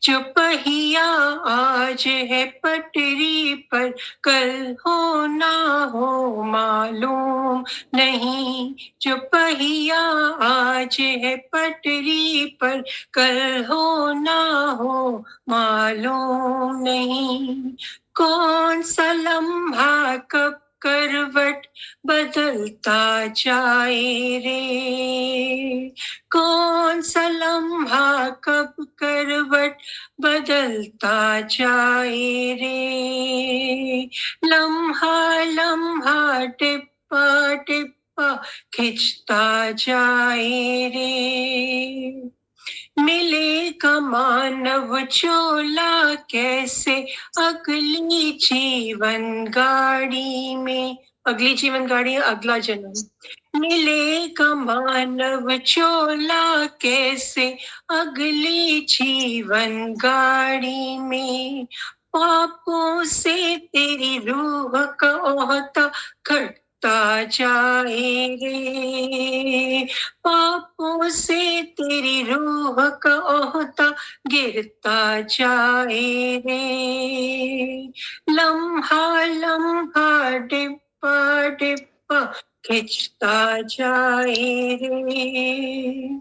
जो पहिया आज है पटरी पर कल हो ना हो मालूम नहीं। जो पहिया आज है पटरी पर कल हो ना हो मालूम नहीं। कौन सा लम्हा कब करवट बदलता जाए रे। कौन सा लम्हा कब करवट बदलता जाए रे। लम्हा लम्हा डिब्बा डिब्बा खिंचता जाए रे। मिलेगा मानव चोला कैसे अगली जीवन गाड़ी में। अगली जीवन गाड़ी अगला जन्म। मिलेगा मानव चोला कैसे अगली जीवन गाड़ी में। पापों से तेरी रूह का ओहता घटता जाए रे, पापों से तेरी रूह का ओहता गिरता जाए रे। लम्हा लम्हा डिब्बा डिब्बा खिंचता जाए रे।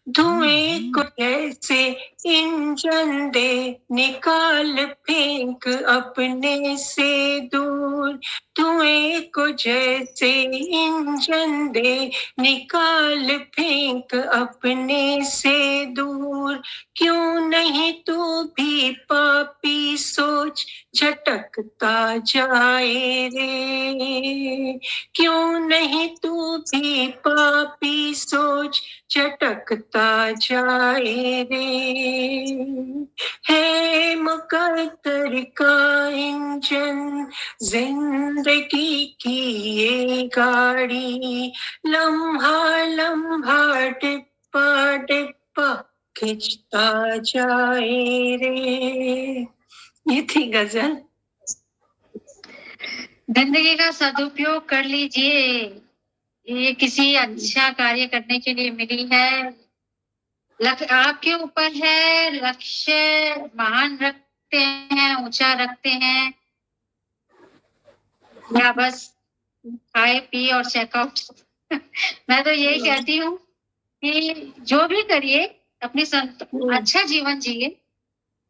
धुएं को जैसे इंजन दे निकाल फेंक अपने से दूर, धुएं को जैसे इंजन दे निकाल फेंक अपने से दूर। क्यों नहीं तू भी पापी सोच झटकता जाए रे, क्यों नहीं तू भी पापी सोच झटकता जाए रे। है मुकद्दर का इंजन जिंदगी की ये गाड़ी, लम्हा लम्हा डिब्बा डिब्बा खिंचता जाए रे। ये थी गजल। जिंदगी का सदुपयोग कर लीजिए, ये किसी अच्छा कार्य करने के लिए मिली है। आपके ऊपर है, लक्ष्य महान रखते हैं, ऊंचा रखते हैं, या बस खाए पी और चेकआउट। मैं तो यही कहती हूँ कि जो भी करिए अपनी अच्छा जीवन जिए,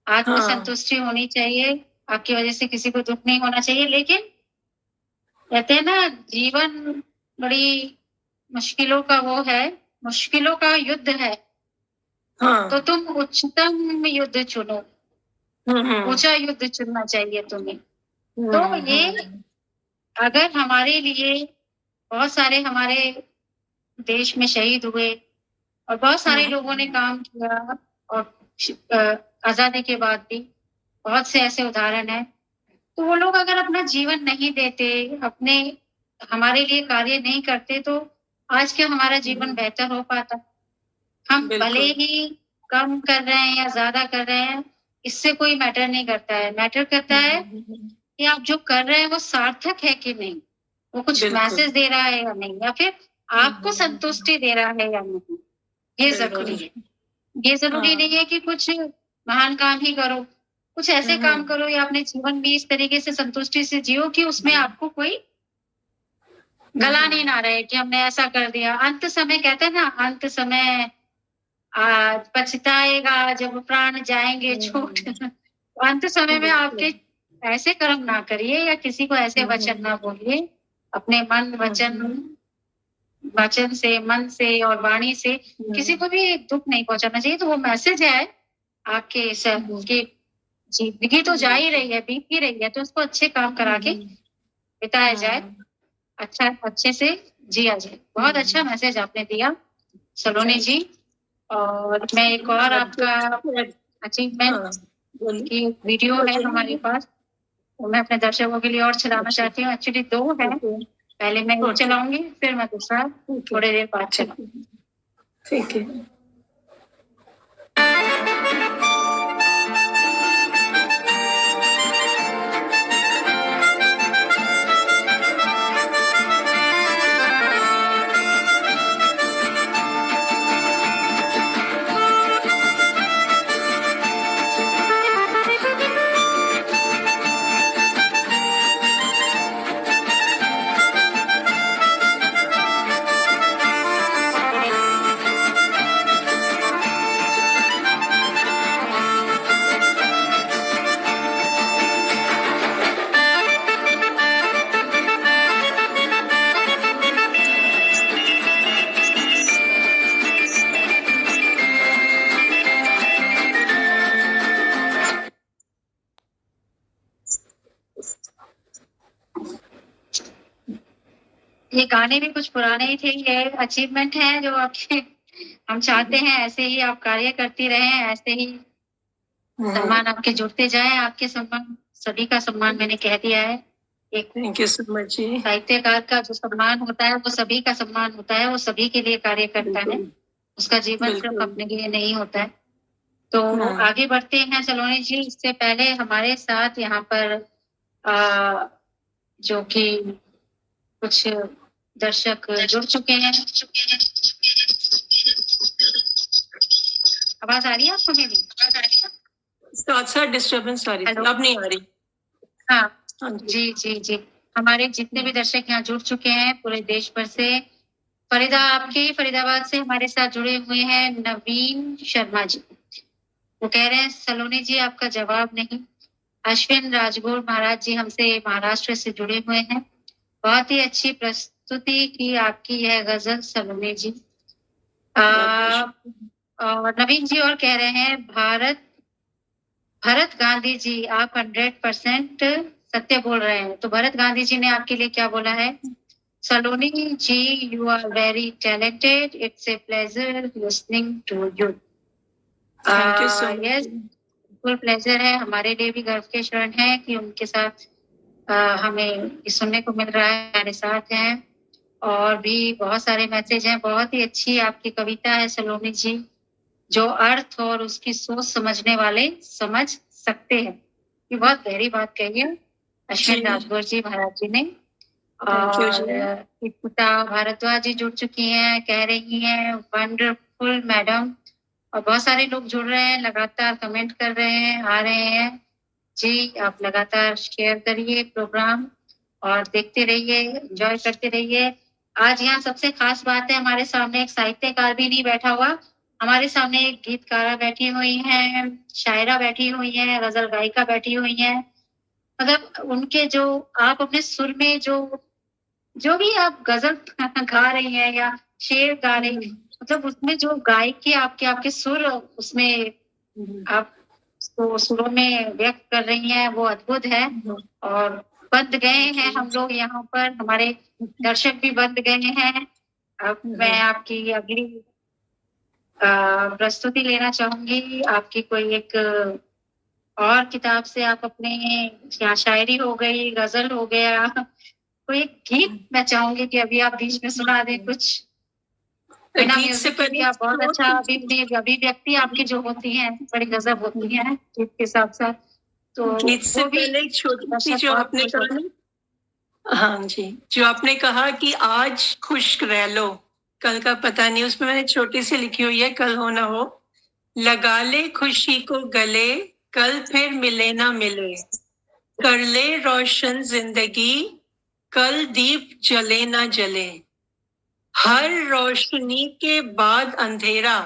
आत्मसंतुष्टि होनी चाहिए, आपकी वजह से किसी को दुख नहीं होना चाहिए। लेकिन कहते हैं ना, जीवन बड़ी मुश्किलों का वो है, मुश्किलों का युद्ध है। हाँ। तो तुम उच्चतम युद्ध चुनो, ऊंचा युद्ध चुनना चाहिए तुम्हें। तो ये अगर हमारे लिए बहुत सारे हमारे देश में शहीद हुए और बहुत सारे लोगों ने काम किया, और आजादी के बाद भी बहुत से ऐसे उदाहरण हैं। तो वो लोग अगर अपना जीवन नहीं देते, अपने हमारे लिए कार्य नहीं करते, तो आज क्या हमारा जीवन बेहतर हो पाता? हम भले ही कम कर रहे हैं या ज्यादा कर रहे हैं, इससे कोई मैटर नहीं करता है। मैटर करता है कि आप जो कर रहे हैं वो सार्थक है कि नहीं, वो कुछ मैसेज दे रहा है या नहीं, या फिर आपको संतुष्टि दे रहा है या नहीं। ये जरूरी है। ये जरूरी नहीं है कि कुछ महान काम ही करो, कुछ ऐसे काम करो या अपने जीवन भी इस तरीके से संतुष्टि से जियो कि उसमें आपको कोई गला नहीं ना रहे कि हमने ऐसा कर दिया। अंत समय कहते हैं ना, अंत समय पछताएगा जब प्राण जाएंगे छूट। अंत समय में आपके ऐसे कर्म ना करिए या किसी को ऐसे वचन ना बोलिए, अपने मन वचन से, मन से और वाणी से किसी को भी दुख नहीं पहुंचाना चाहिए। तो वो मैसेज है आपके की जिंदगी तो जा ही रही है, बीत ही रही है, तो उसको अच्छे काम करा के बिताया जाए, अच्छा अच्छे से जिया जाए। बहुत अच्छा मैसेज आपने दिया सलोनी जी। और मैं एक और आपका अचीवमेंट की वीडियो है हमारे पास, तो मैं अपने दर्शकों के लिए और चलाना चाहती हूँ। एक्चुअली 2 है, पहले मैं एक चलाऊंगी, फिर मैं दूसरा थोड़ी देर बाद चलाऊंगी। ठीक है। ये गाने भी कुछ पुराने ही थे, ये अचीवमेंट है जो आपके, हम चाहते हैं ऐसे ही आप कार्य करती रहें, ऐसे ही सम्मान आपके जुड़ते जाए। आपके सम्मान, सभी का सम्मान मैंने कह दिया है। एक थैंक यू सो मच जी। साहित्यकार का जो सम्मान होता है वो सभी का सम्मान होता है, वो सभी के लिए कार्य करता है, बिल्कुल उसका जीवन सिर्फ बिल्कुल। अपने लिए नहीं होता है। तो हाँ। आगे बढ़ते हैं सलोनी जी। इससे पहले हमारे साथ यहाँ पर आ, जो कि कुछ दर्शक जुड़ चुके हैं। आवाज आ रही है आपको मेरी? साथ साथ डिस्टर्बेंस आ रही थी, हेलो। अब नहीं आ रही। हाँ हाँ जी। जी जी जी। हमारे जितने भी दर्शक यहाँ जुड़ चुके हैं पूरे देश भर से, फरीदाबाद से हमारे साथ जुड़े हुए हैं नवीन शर्मा जी। वो कह रहे हैं सलोनी जी आपका जवाब नहीं। अश्विन राजगुरु महाराज जी हमसे महाराष्ट्र से जुड़े हुए हैं। बहुत ही अच्छी प्रस्तुति की आपकी यह गजल सलोनी जी। और नवीन जी और कह रहे हैं भरत गांधी जी आप 100% सत्य बोल रहे हैं। तो भरत गांधी जी ने आपके लिए क्या बोला है? Saloni ji you are very talented, it's a pleasure listening to you. Thank you so yes, full pleasure है, हमारे लिए भी गर्व के क्षण है कि उनके साथ हमें ये सुनने को मिल रहा है, हमारे साथ हैं। और भी बहुत सारे मैसेज हैं। बहुत ही अच्छी आपकी कविता है सलोनी जी, जो अर्थ और उसकी सोच समझने वाले समझ सकते हैं। ये बहुत गहरी बात कही है अश्विन राजगुरु जी महाराज जी ने। और इप्सिता भारद्वाज जी जुड़ चुकी हैं, कह रही हैं वंडरफुल मैडम। और बहुत सारे लोग जुड़ रहे हैं, लगातार कमेंट कर रहे हैं, आ रहे हैं जी। आप लगातार शेयर करिए प्रोग्राम और देखते रहिए, एंजॉय करते रहिए। आज यहाँ सबसे खास बात है, हमारे सामने एक साहित्यकार भी नहीं बैठा हुआ, हमारे सामने एक गीतकारा बैठी हुई है, शायरा बैठी हुई है, गजल गायिका बैठी हुई है। मतलब उनके जो आप अपने सुर में जो भी आप गजल गा रही हैं या शेर गा रही हैं, मतलब उसमें जो गायकी आपके आपके सुर उसमें आप उसको सुरों में व्यक्त कर रही हैं, वो अद्भुत है। और बंध गए हैं हम लोग यहाँ पर, हमारे दर्शक भी बंध गए हैं। अब मैं आपकी अगली प्रस्तुति लेना चाहूंगी। आपकी कोई एक और किताब से आप अपने, या शायरी हो गई, गजल हो गया, कोई एक गीत मैं चाहूंगी कि अभी आप बीच में सुना दें कुछ। बिना म्यूजिक के भी आप बहुत अच्छा अभिव्यक्ति आपकी जो होती है बड़ी गजब होती है गीत के साथ साथ। तो गीत से पहले एक छोटी सी जो आपने कहा, हाँ जी, जो आपने कहा कि आज खुश रह लो, कल का पता नहीं, उसमें मैंने छोटी सी लिखी हुई है कल हो ना हो। लगा ले खुशी को गले, कल फिर मिले ना मिले, कर ले रोशन जिंदगी, कल दीप जले ना जले। हर रोशनी के बाद अंधेरा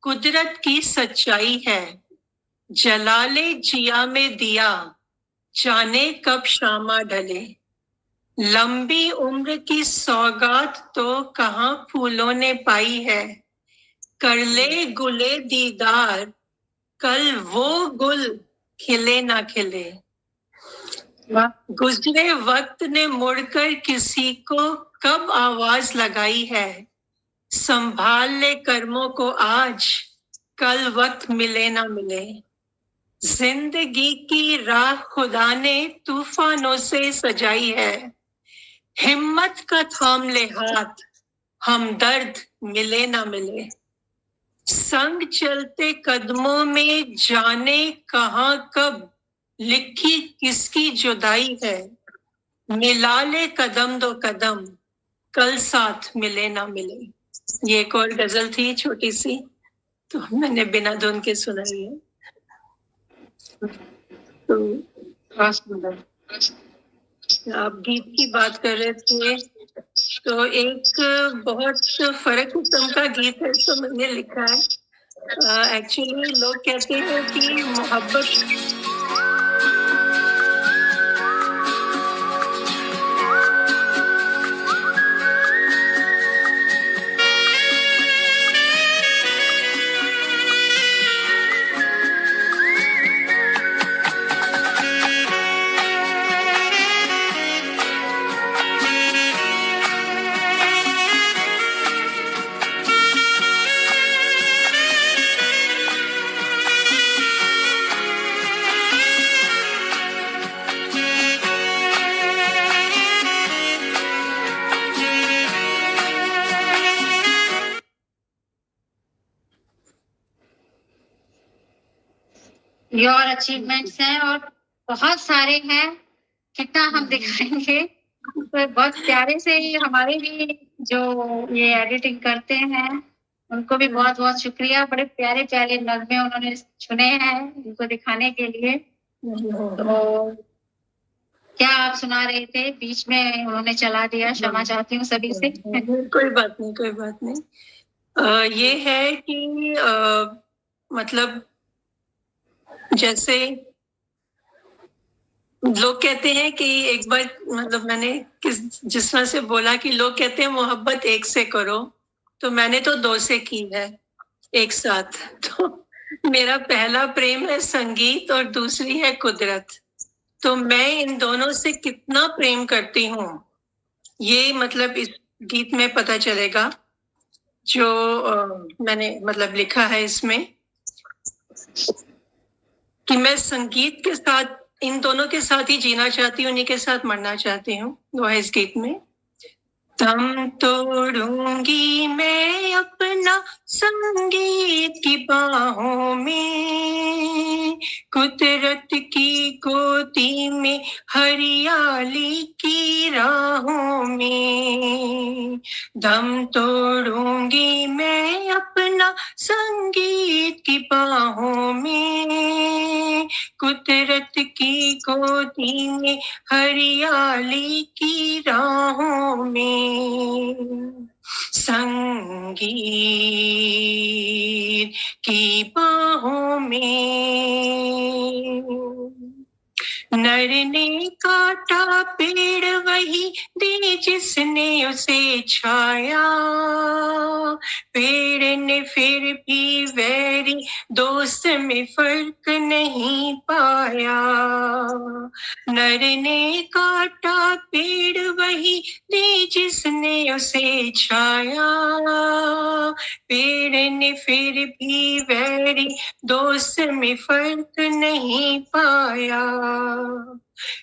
कुदरत की सच्चाई है, जला ले जिया में दिया, जाने कब शामा ढले। लंबी उम्र की सौगात तो कहाँ फूलों ने पाई है, कर ले गुले दीदार, कल वो गुल खिले ना खिले। गुजरे वक्त ने मुड़कर किसी को कब आवाज लगाई है, संभाल ले कर्मों को आज, कल वक्त मिले ना मिले। जिंदगी की राह खुदा ने तूफानों से सजाई है, हिम्मत का थाम ले हाथ, हम दर्द मिले ना मिले। संग चलते कदमों में जाने कहाँ कब लिखी किसकी जुदाई है, मिला ले कदम दो कदम, कल साथ मिले ना मिले। ये एक और गजल थी छोटी सी, तो मैंने बिना धुन के सुनाई है। तो आप गीत की बात कर रहे थे, तो एक बहुत फर्क किस्म का गीत है जो मैंने लिखा है। एक्चुअली लोग कहते हैं कि मोहब्बत योर अचीवमेंट्स हैं और बहुत सारे हैं, कितना हम दिखाएंगे। तो बहुत प्यारे से हमारे भी जो ये एडिटिंग करते हैं उनको भी बहुत बहुत शुक्रिया। बड़े प्यारे प्यारे नगमे उन्होंने चुने हैं उनको दिखाने के लिए। तो क्या आप सुना रहे थे, बीच में उन्होंने चला दिया, क्षमा चाहती हूँ सभी से। कोई बात नहीं, कोई बात नहीं। ये है कि मतलब जैसे लोग कहते हैं कि एक बार मतलब मैंने जिस तरह से बोला कि लोग कहते हैं मोहब्बत एक से करो, तो मैंने तो 2 से की है एक साथ। तो मेरा पहला प्रेम है संगीत और दूसरी है कुदरत। तो मैं इन दोनों से कितना प्रेम करती हूँ ये मतलब इस गीत में पता चलेगा जो मैंने मतलब लिखा है इसमें, कि मैं संगीत के साथ इन दोनों के साथ ही जीना चाहती हूँ, उन्हीं के साथ मरना चाहती हूँ। वो है इस गीत में, दम तोड़ूंगी मैं अपना संगीत की बाहों में, कुदरत की गोदी में हरियाली की राहों में। दम तोड़ूंगी मैं अपना संगीत की बाहों में, कुदरत की गोदी में हरियाली की राहों में। संगीत की बाहों में। नर ने काटा पेड़ वही दे जिसने उसे छाया, पेड़ ने फिर भी वैरी दोस्त में फर्क नहीं पाया। नर ने काटा पेड़ वही दे जिसने उसे छाया, पेड़ ने फिर भी वैरी दोस्त में फर्क नहीं पाया।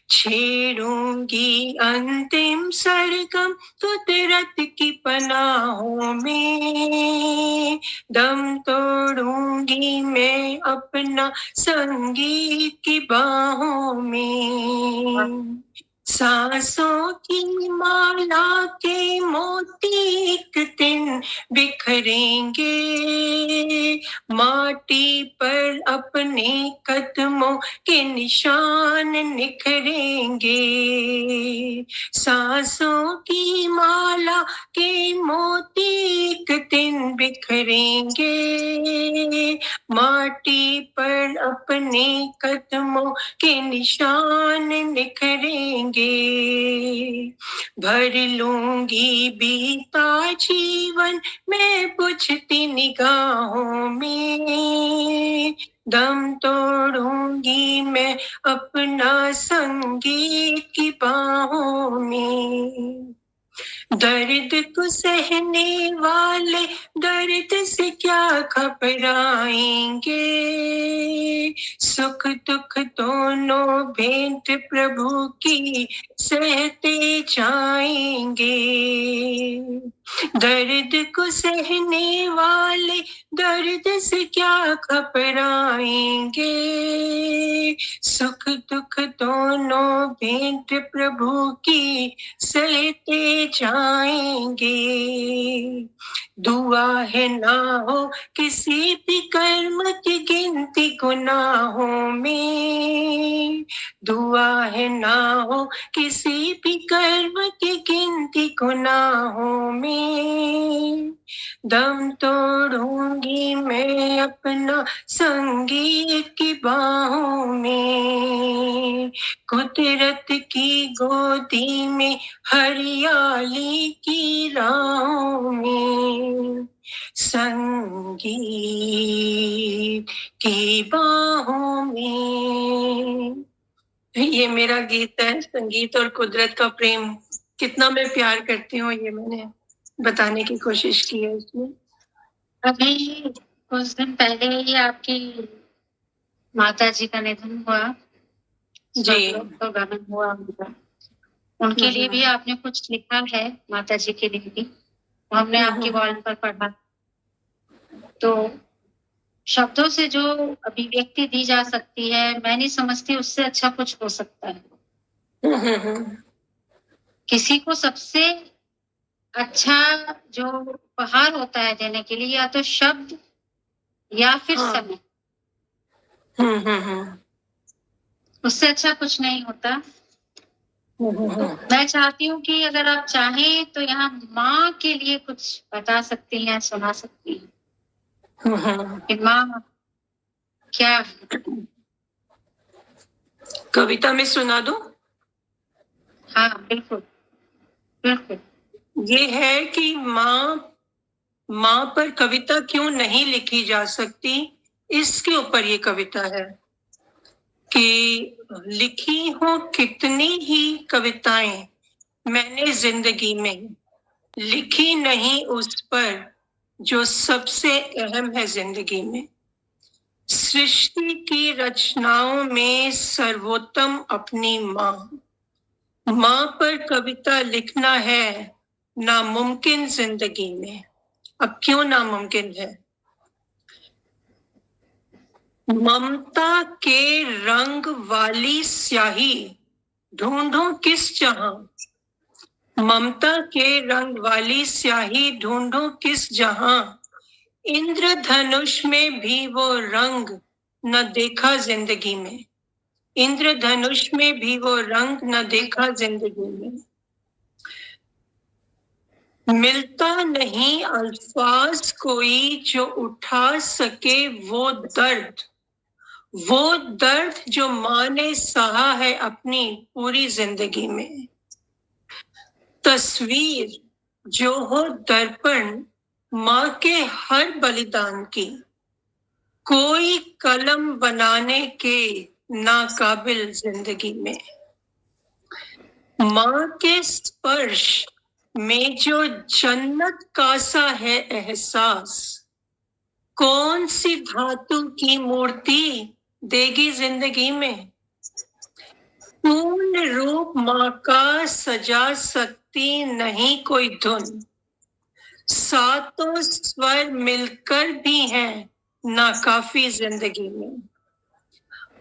छेड़ूंगी अंतिम सरगम कुदरत की पनाहों में, दम तोड़ूंगी मैं अपना संगीत की बाहों में। सांसों की माला के मोती एक दिन बिखरेंगे, माटी पर अपने कदमों के निशान निखरेंगे। सांसों की माला के मोती एक दिन बिखरेंगे, माटी पर अपने कदमों के निशान निखरेंगे। भर लूंगी बीता जीवन मैं बुझती निगाहों में, दम तोड़ूंगी मैं अपना संगीत की बाहों में। दर्द को सहने वाले दर्द से क्या घबराएंगे, सुख दुख दोनों भेंट प्रभु की सहते जाएंगे। दर्द को सहने वाले दर्द से क्या घबराएंगे, सुख दुख दोनों भेंट प्रभु की सहते जाएंगे। दुआ है ना हो किसी भी कर्म की गिनती गुनाहों में, दुआ है ना हो किसी भी कर्म की गिनती गुनाहों में। दम तोड़ूंगी मैं अपना संगीत की बाहों में, कुदरत की गोदी में हरियाली की राहों में। संगीत की बाहों में। ये मेरा गीत है, संगीत और कुदरत का प्रेम कितना मैं प्यार करती हूँ, ये मैंने बताने की कोशिश की है इसमें। अभी कुछ दिन पहले ही आपकी माता जी का निधन हुआ, जी, तो गमन हुआ उनका। उनके लिए भी आपने कुछ लिखा है, माता जी के लिए भी, हमने आपकी वॉल पर पढ़ा। तो शब्दों से जो अभिव्यक्ति दी जा सकती है, मैं नहीं समझती उससे अच्छा कुछ हो सकता है। किसी को सबसे अच्छा जो उपहार होता है देने के लिए, या तो शब्द या फिर हाँ। समय, हम्म। उससे अच्छा कुछ नहीं होता। तो मैं चाहती हूँ कि अगर आप चाहें तो यहाँ माँ के लिए कुछ बता सकती हैं, सुना सकती हैं कि माँ क्या है। कविता में सुना दूं? हाँ, बिल्कुल बिल्कुल। ये है कि माँ पर कविता क्यों नहीं लिखी जा सकती, इसके ऊपर ये कविता है कि लिखी हो कितनी ही कविताएं मैंने जिंदगी में, लिखी नहीं उस पर जो सबसे अहम है जिंदगी में। सृष्टि की रचनाओं में सर्वोत्तम अपनी माँ पर कविता लिखना है नामुमकिन जिंदगी में। अब क्यों नामुमकिन है? ममता के रंग वाली स्याही ढूंढूं किस जहां, ममता के रंग वाली स्याही ढूंढूं किस जहां, इंद्रधनुष में भी वो रंग न देखा जिंदगी में, इंद्रधनुष में भी वो रंग न देखा जिंदगी में। मिलता नहीं अल्फाज कोई जो उठा सके वो दर्द जो माँ ने सहा है अपनी पूरी जिंदगी में। तस्वीर जो हो दर्पण माँ के हर बलिदान की, कोई कलम बनाने के नाकाबिल जिंदगी में। माँ के स्पर्श में जो जन्नत का सा है एहसास, कौन सी धातु की मूर्ति देगी जिंदगी में। पूर्ण रूप माँ का सजा सकती नहीं कोई धुन, सातों स्वर मिलकर भी हैं नाकाफी जिंदगी में।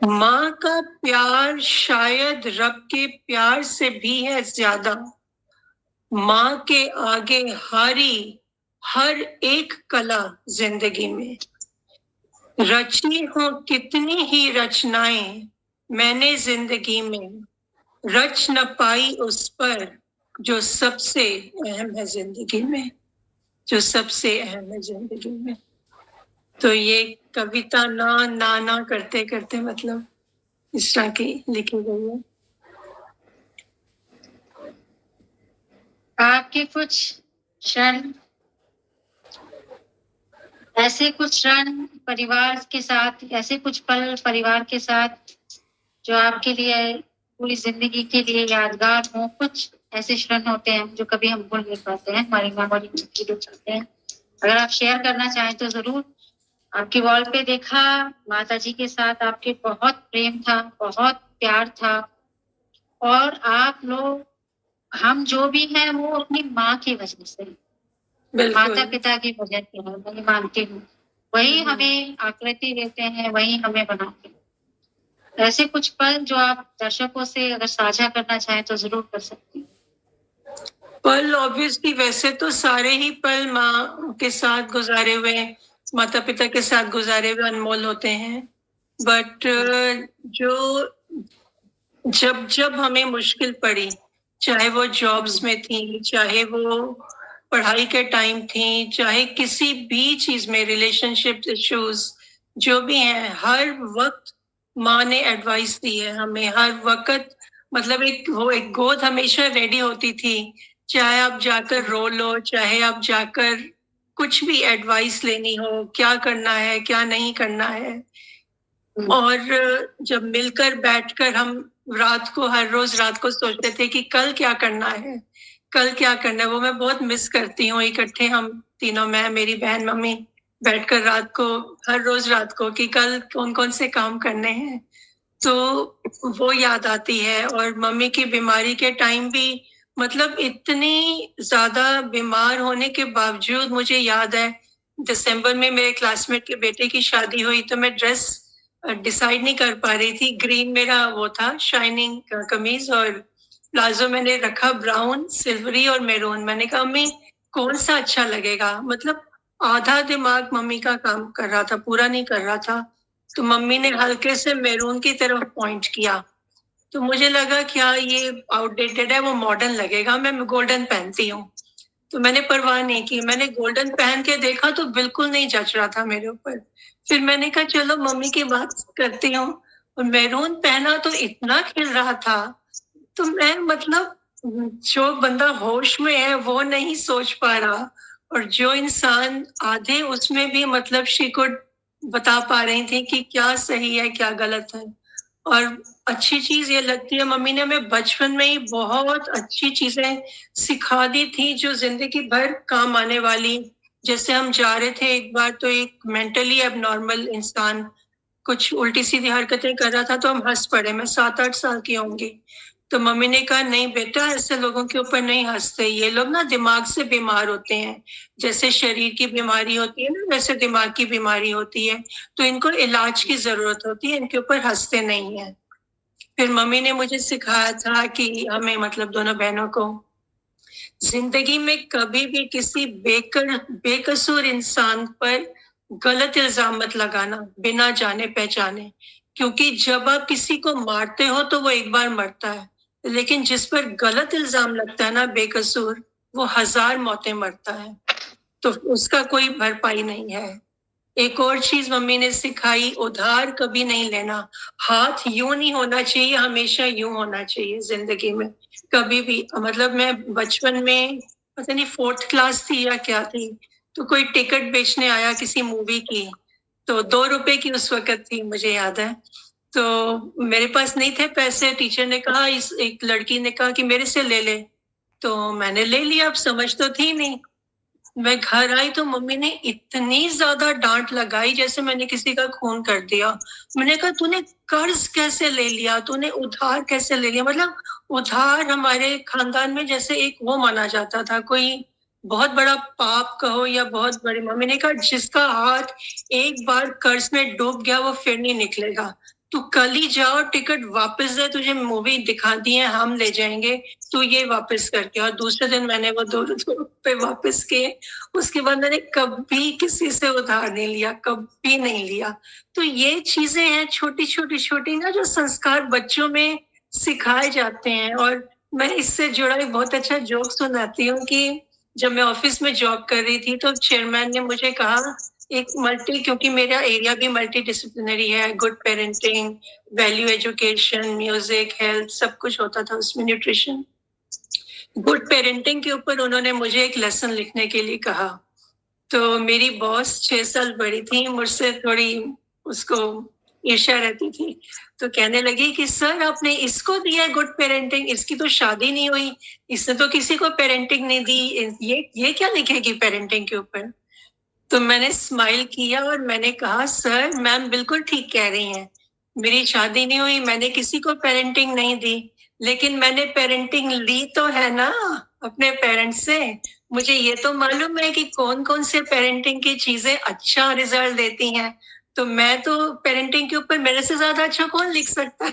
माँ का प्यार शायद रब के प्यार से भी है ज्यादा, माँ के आगे हारी हर एक कला जिंदगी में। रची हो कितनी ही रचनाएं मैंने जिंदगी में, रच न पाई उस पर जो सबसे अहम है जिंदगी में, जो सबसे अहम है जिंदगी में। तो ये कविता ना करते करते मतलब इस तरह की लिखी गई है। आपके कुछ क्षण, ऐसे कुछ क्षण परिवार के साथ, ऐसे कुछ पल परिवार के साथ जो आपके लिए पूरी जिंदगी के लिए यादगार हो। कुछ ऐसे क्षण होते हैं जो कभी हम भूल नहीं पाते हैं, हमारी मेमोरी में कीड़े चलते हैं। अगर आप शेयर करना चाहें तो जरूर। आपकी वॉल पे देखा माता जी के साथ आपके बहुत प्रेम था, बहुत प्यार था, और आप लोग, हम जो भी हैं वो अपनी माँ की वजह से, माता पिता की वजह से है, मैं मानती हूँ। वही हमें आकृति देते हैं, वही हमें बनाते हैं। ऐसे कुछ पल जो आप दर्शकों से अगर साझा करना चाहें तो जरूर कर सकती हैं। पल ऑब्वियसली वैसे तो सारे ही पल माँ के साथ गुजारे हुए, माता पिता के साथ गुजारे हुए अनमोल होते हैं। बट जो जब हमें मुश्किल पड़ी, चाहे वो जॉब्स में थी, चाहे वो पढ़ाई के टाइम थी, चाहे किसी भी चीज में रिलेशनशिप इश्यूज जो भी हैं, हर वक्त माँ ने एडवाइस दी है हमें। हर वक्त मतलब एक गोद हमेशा रेडी होती थी, चाहे आप जाकर रो लो, चाहे आप जाकर कुछ भी एडवाइस लेनी हो, क्या करना है क्या नहीं करना है। और जब मिलकर बैठकर हम हर रोज रात को सोचते थे कि कल क्या करना है, कल क्या करना है, वो मैं बहुत मिस करती हूँ। इकट्ठे हम तीनों, मैं, मेरी बहन, मम्मी, बैठकर रात को, हर रोज रात को, कि कल कौन कौन से काम करने हैं, तो वो याद आती है। और मम्मी की बीमारी के टाइम भी मतलब इतनी ज्यादा बीमार होने के बावजूद मुझे याद है दिसंबर में मेरे क्लासमेट के बेटे की शादी हुई तो मैं ड्रेस डिसाइड नहीं कर पा रही थी। ग्रीन मेरा वो था शाइनिंग कमीज और प्लाजो मैंने रखा ब्राउन, सिल्वरी और मैरून। मैंने कहा मम्मी कौन सा अच्छा लगेगा, मतलब आधा दिमाग मम्मी का काम कर रहा था, पूरा नहीं कर रहा था। तो मम्मी ने हल्के से मैरून की तरफ पॉइंट किया तो मुझे लगा क्या ये आउटडेटेड है, वो मॉडर्न लगेगा, मैं गोल्डन पहनती हूँ। तो मैंने परवाह नहीं की, मैंने गोल्डन पहन के देखा तो बिल्कुल नहीं जच रहा था मेरे ऊपर। फिर मैंने कहा चलो मम्मी की बात करती हूँ और मैरून पहना तो इतना खिल रहा था। तो मैं मतलब जो बंदा होश में है वो नहीं सोच पा रहा और जो इंसान आधे उसमें भी मतलब शी कुड बता पा रही थी कि क्या सही है क्या गलत है। और अच्छी चीज ये लगती है मम्मी ने हमें बचपन में ही बहुत अच्छी चीजें सिखा दी थी जो जिंदगी भर काम आने वाली। जैसे हम जा रहे थे एक बार तो एक मेंटली एबनॉर्मल इंसान कुछ उल्टी सीधी हरकतें कर रहा था तो हम हंस पड़े। मैं 7-8 साल की होंगी। तो मम्मी ने कहा नहीं बेटा ऐसे लोगों के ऊपर नहीं हंसते, ये लोग ना दिमाग से बीमार होते हैं। जैसे शरीर की बीमारी होती है ना वैसे दिमाग की बीमारी होती है, तो इनको इलाज की जरूरत होती है, इनके ऊपर हंसते नहीं है। फिर मम्मी ने मुझे सिखाया था कि हमें मतलब दोनों बहनों को जिंदगी में कभी भी किसी बेकसूर इंसान पर गलत इल्जाम मत लगाना बिना जाने पहचाने, क्योंकि जब आप किसी को मारते हो तो वो एक बार मरता है, लेकिन जिस पर गलत इल्जाम लगता है ना बेकसूर, वो 1000 मौतें मरता है, तो उसका कोई भरपाई नहीं है। एक और चीज मम्मी ने सिखाई, उधार कभी नहीं लेना। हाथ यूं नहीं होना चाहिए, हमेशा यूं होना चाहिए जिंदगी में। कभी भी मतलब मैं बचपन में पता नहीं 4th क्लास थी या क्या थी, तो कोई टिकट बेचने आया किसी मूवी की, तो 2 रुपए की उस वक्त थी मुझे याद है। तो मेरे पास नहीं थे पैसे, टीचर ने कहा इस एक लड़की ने कहा कि मेरे से ले ले, तो मैंने ले लिया, अब समझ तो थी नहीं। मैं घर आई तो मम्मी ने इतनी ज्यादा डांट लगाई जैसे मैंने किसी का खून कर दिया। मैंने कहा तूने कर्ज कैसे ले लिया, तूने उधार कैसे ले लिया, मतलब उधार हमारे खानदान में जैसे एक वो माना जाता था, कोई बहुत बड़ा पाप कहो या बहुत बड़ी। मम्मी ने कहा जिसका हाथ एक बार कर्ज में डूब गया वो फिर नहीं निकलेगा, तू कल ही जाओ टिकट वापस दे, तुझे मूवी दिखा दी है हम ले जाएंगे, तू ये वापस करके। और दूसरे दिन मैंने वो 2 रुपए वापस किए। उसके बाद मैंने कभी किसी से उधार नहीं लिया, कभी नहीं लिया। तो ये चीजें हैं छोटी छोटी छोटी ना जो संस्कार बच्चों में सिखाए जाते हैं। और मैं इससे जुड़ा एक बहुत अच्छा जोक सुनाती हूँ कि जब मैं ऑफिस में जॉब कर रही थी तो चेयरमैन ने मुझे कहा एक क्योंकि मेरा एरिया भी मल्टी डिसिप्लिनरी है, good parenting, value education, music, health सब कुछ होता था उसमें, न्यूट्रिशन। गुड पेरेंटिंग के ऊपर उन्होंने मुझे एक लेसन लिखने के लिए कहा। तो मेरी बॉस 6 साल बड़ी थी मुझसे, थोड़ी उसको ईर्ष्या रहती थी, तो कहने लगी कि सर आपने इसको दिया गुड पेरेंटिंग, इसकी तो शादी नहीं हुई, इसने तो किसी को पेरेंटिंग नहीं दी, ये क्या लिखेगी पेरेंटिंग के ऊपर। तो मैंने स्माइल किया और मैंने कहा सर मैम बिल्कुल ठीक कह रही हैं, मेरी शादी नहीं हुई, मैंने किसी को पेरेंटिंग नहीं दी, लेकिन मैंने पेरेंटिंग ली तो है ना अपने पेरेंट्स से। मुझे ये तो मालूम है कि कौन कौन से पेरेंटिंग की चीजें अच्छा रिजल्ट देती हैं, तो मैं तो पेरेंटिंग के ऊपर मेरे से ज्यादा अच्छा कौन लिख सकता है।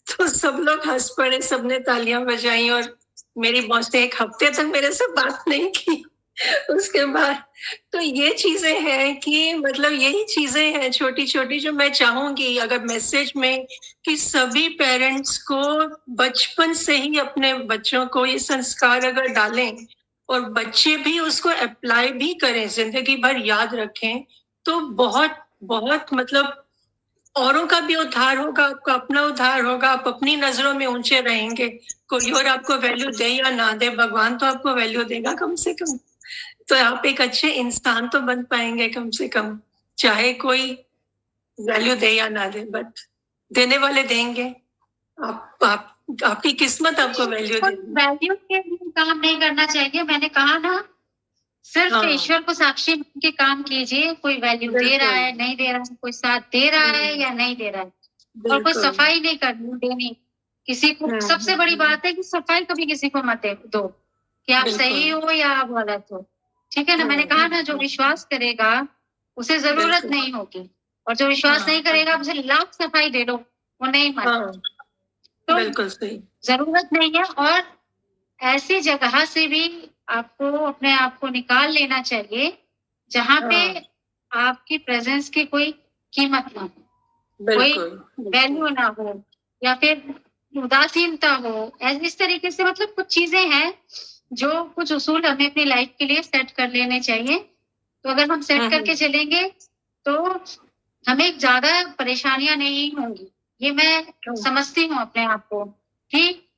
तो सब लोग हंस पड़े, सबने तालियां बजाई और मेरी बॉस ने 1 हफ्ते तक मेरे से बात नहीं की। उसके बाद तो ये चीजें हैं कि मतलब यही चीजें हैं छोटी छोटी जो मैं चाहूंगी अगर मैसेज में कि सभी पेरेंट्स को बचपन से ही अपने बच्चों को ये संस्कार अगर डालें और बच्चे भी उसको अप्लाई भी करें, जिंदगी भर याद रखें, तो बहुत बहुत मतलब औरों का भी उद्धार होगा, आपका अपना उद्धार होगा, आप अपनी नजरों में ऊंचे रहेंगे। कोई और आपको वैल्यू दे या ना दे, भगवान तो आपको वैल्यू देगा कम से कम। तो आप एक अच्छे इंसान तो बन पाएंगे कम से कम, चाहे कोई वैल्यू दे या ना दे, बट देने वाले देंगे। आप आपकी किस्मत आपको वैल्यू देगी। वैल्यू के लिए काम नहीं करना चाहिए, मैंने कहा ना, सिर्फ हाँ ईश्वर को साक्षी मान के काम कीजिए, कोई वैल्यू दे रहा है नहीं दे रहा है, कोई साथ दे रहा है या नहीं दे रहा है, और कोई बिल्कुल। सफाई नहीं करनी देनी किसी को। सबसे बड़ी बात है कि सफाई कभी किसी को मत दो कि आप बिल्कुल। सही हो या आप गलत हो, ठीक है ना, मैंने कहा ना जो विश्वास करेगा उसे जरूरत बिल्कुल। नहीं होगी, और जो विश्वास हाँ, नहीं करेगा उसे लाख सफाई दे दो वो नहीं मानेगा। हाँ, तो बिल्कुल सही। जरूरत नहीं है, और ऐसी जगह से भी आपको अपने आप को निकाल लेना चाहिए जहां पे हाँ, आपकी प्रेजेंस की कोई कीमत ना हो, कोई बिल्कुल। वैल्यू ना हो, या फिर उदासीनता हो। इस तरीके से मतलब कुछ चीजें हैं जो कुछ उसूल हमें अपनी लाइफ के लिए सेट कर लेने चाहिए। तो अगर हम सेट करके चलेंगे तो हमें ज्यादा परेशानियां नहीं होंगी। ये मैं समझती हूँ अपने आप को कि